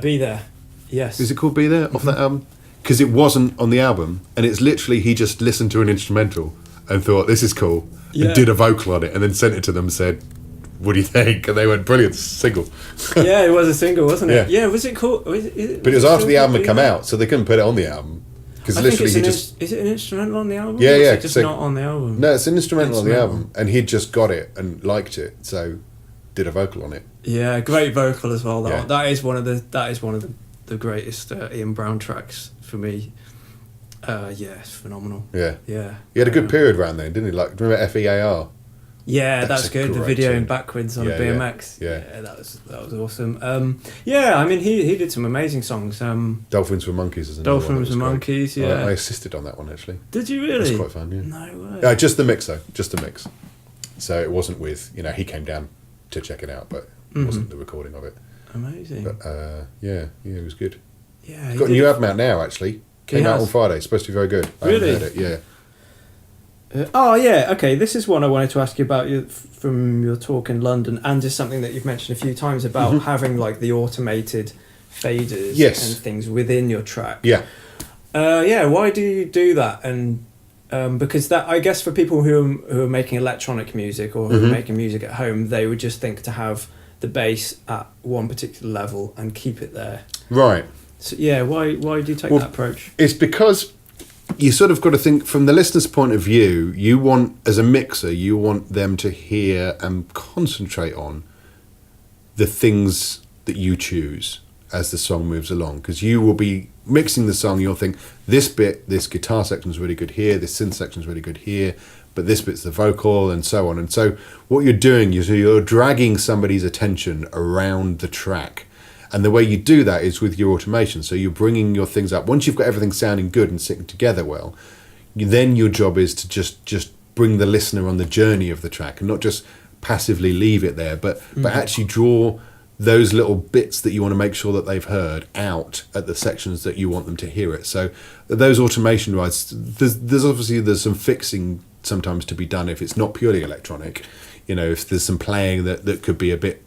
Be There. Yes. Is it called Be There off that album? Because it wasn't on the album, and it's literally he just listened to an instrumental and thought this is cool, and did a vocal on it, and then sent it to them and said, "What do you think?" And they went, "Brilliant, single." Yeah, it was a single, wasn't it? Yeah. Was it called? But it was after the album had come out, so they couldn't put it on the album. Because literally is it an instrumental on the album? Yeah, or yeah. Is it just not on the album? No, it's an instrumental on the album, and he'd just got it and liked it, so did a vocal on it. Yeah, great vocal as well. That is one of the greatest Ian Brown tracks for me. It's phenomenal. Yeah. Yeah. He had a good period around then, didn't he? Like, remember FEAR? Yeah, that's good. The video in backwards on a BMX. Yeah, that was awesome. I mean, he did some amazing songs. Dolphins for Monkeys is another one. Dolphins for Monkeys, yeah. I assisted on that one actually. Did you really? It was quite fun, yeah. No way. Just the mix though, just the mix. So it wasn't with, he came down to check it out, but it wasn't the recording of it. Amazing. But it was good. Yeah, he's got a new album out now actually. Came out on Friday. It's supposed to be very good. Really? I haven't heard it, yeah. Okay, this is one I wanted to ask you about from your talk in London, and just something that you've mentioned a few times about having like the automated faders and things within your track. Yeah. Why do you do that? And because that, I guess, for people who are making electronic music or who are making music at home, they would just think to have the bass at one particular level and keep it there. Right. So why do you take that approach? It's because you sort of got to think from the listener's point of view. You want, as a mixer, you want them to hear and concentrate on the things that you choose as the song moves along, because you will be mixing the song. You'll think this guitar section is really good here, this synth section is really good here, but this bit's the vocal, and so on. And so what you're doing is you're dragging somebody's attention around the track. And the way you do that is with your automation. So you're bringing your things up. Once you've got everything sounding good and sitting together well, then your job is to just bring the listener on the journey of the track and not just passively leave it there, but actually draw those little bits that you want to make sure that they've heard out at the sections that you want them to hear it. So those automation rides, there's some fixing sometimes to be done if it's not purely electronic. If there's some playing that could be a bit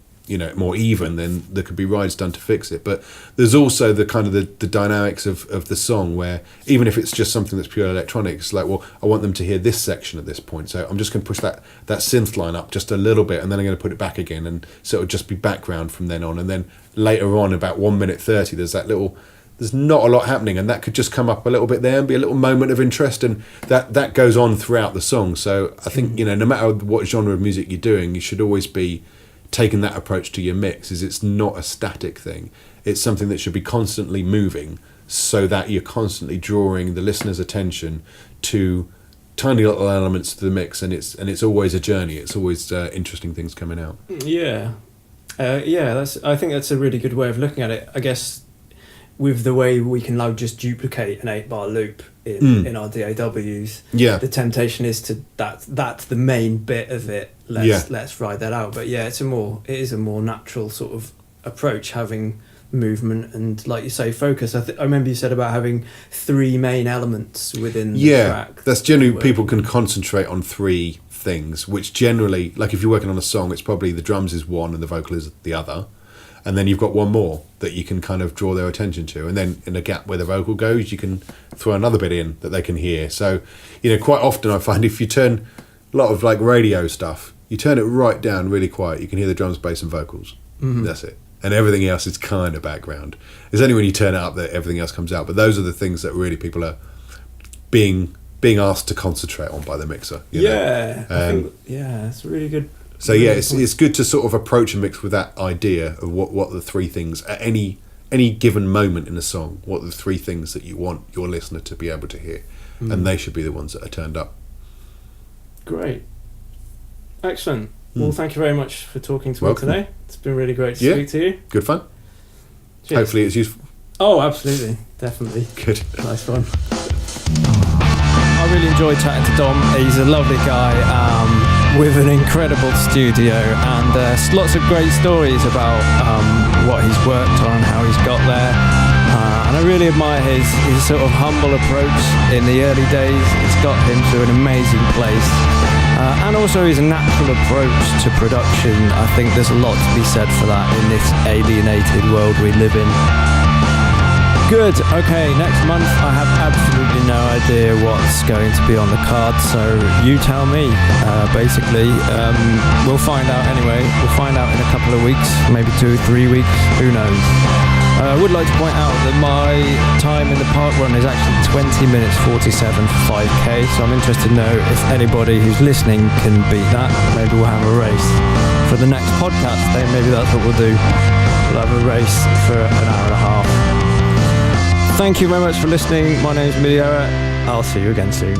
more even, then there could be rides done to fix it. But there's also the kind of the dynamics of the song, where even if it's just something that's pure electronic, it's like, well, I want them to hear this section at this point, so I'm just going to push that synth line up just a little bit, and then I'm going to put it back again, and so it'll just be background from then on. And then later on, about 1 minute 30, there's not a lot happening, and that could just come up a little bit there and be a little moment of interest, and that goes on throughout the song. So I think no matter what genre of music you're doing, you should always be taking that approach to your mix. Is it's not a static thing, it's something that should be constantly moving, so that you're constantly drawing the listener's attention to tiny little elements to the mix, and it's always a journey. It's always interesting things coming out. I think that's a really good way of looking at it. I guess with the way we can now just duplicate an 8-bar loop in our DAWs, the temptation is to that's the main bit of it. Let's ride that out. But it is a more natural sort of approach, having movement and, like you say, focus. I remember you said about having 3 main elements within the track. That's generally, people can concentrate on 3 things, which generally, like if you're working on a song, it's probably the drums is one and the vocal is the other, and then you've got one more that you can kind of draw their attention to, and then in a gap where the vocal goes, you can throw another bit in that they can hear. So, you know, quite often I find if you turn a lot of like radio stuff, you turn it right down really quiet, you can hear the drums, bass and vocals. That's it. And everything else is kind of background. It's only when you turn it up that everything else comes out. But those are the things that really people are being asked to concentrate on by the mixer. You know? I think, it's really good. So yeah, it's good to sort of approach a mix with that idea of what the 3 things at any given moment in a song. What are the 3 things that you want your listener to be able to hear, and they should be the ones that are turned up. Great, excellent. Well, thank you very much for talking to me today. It's been really great to speak to you. Good fun. Cheers. Hopefully it's useful. Oh, absolutely. Definitely. Good. Nice one. I really enjoyed chatting to Dom. He's a lovely guy with an incredible studio and lots of great stories about what he's worked on and how he's got there. And I really admire his sort of humble approach in the early days. It's got him to an amazing place. And also his natural approach to production. I think there's a lot to be said for that in this alienated world we live in. Good. Okay, next month I have absolutely no idea what's going to be on the card, so you tell me. Basically, we'll find out anyway. We'll find out in a couple of weeks, maybe 2 or 3 weeks, who knows. I would like to point out that my time in the park run is actually 20 minutes 47 for 5k, so I'm interested to know if anybody who's listening can beat that. Maybe we'll have a race for the next podcast day. Maybe that's what we'll do. We'll have a race for an hour and a half. Thank you very much for listening. My name's midierror. I'll see you again soon.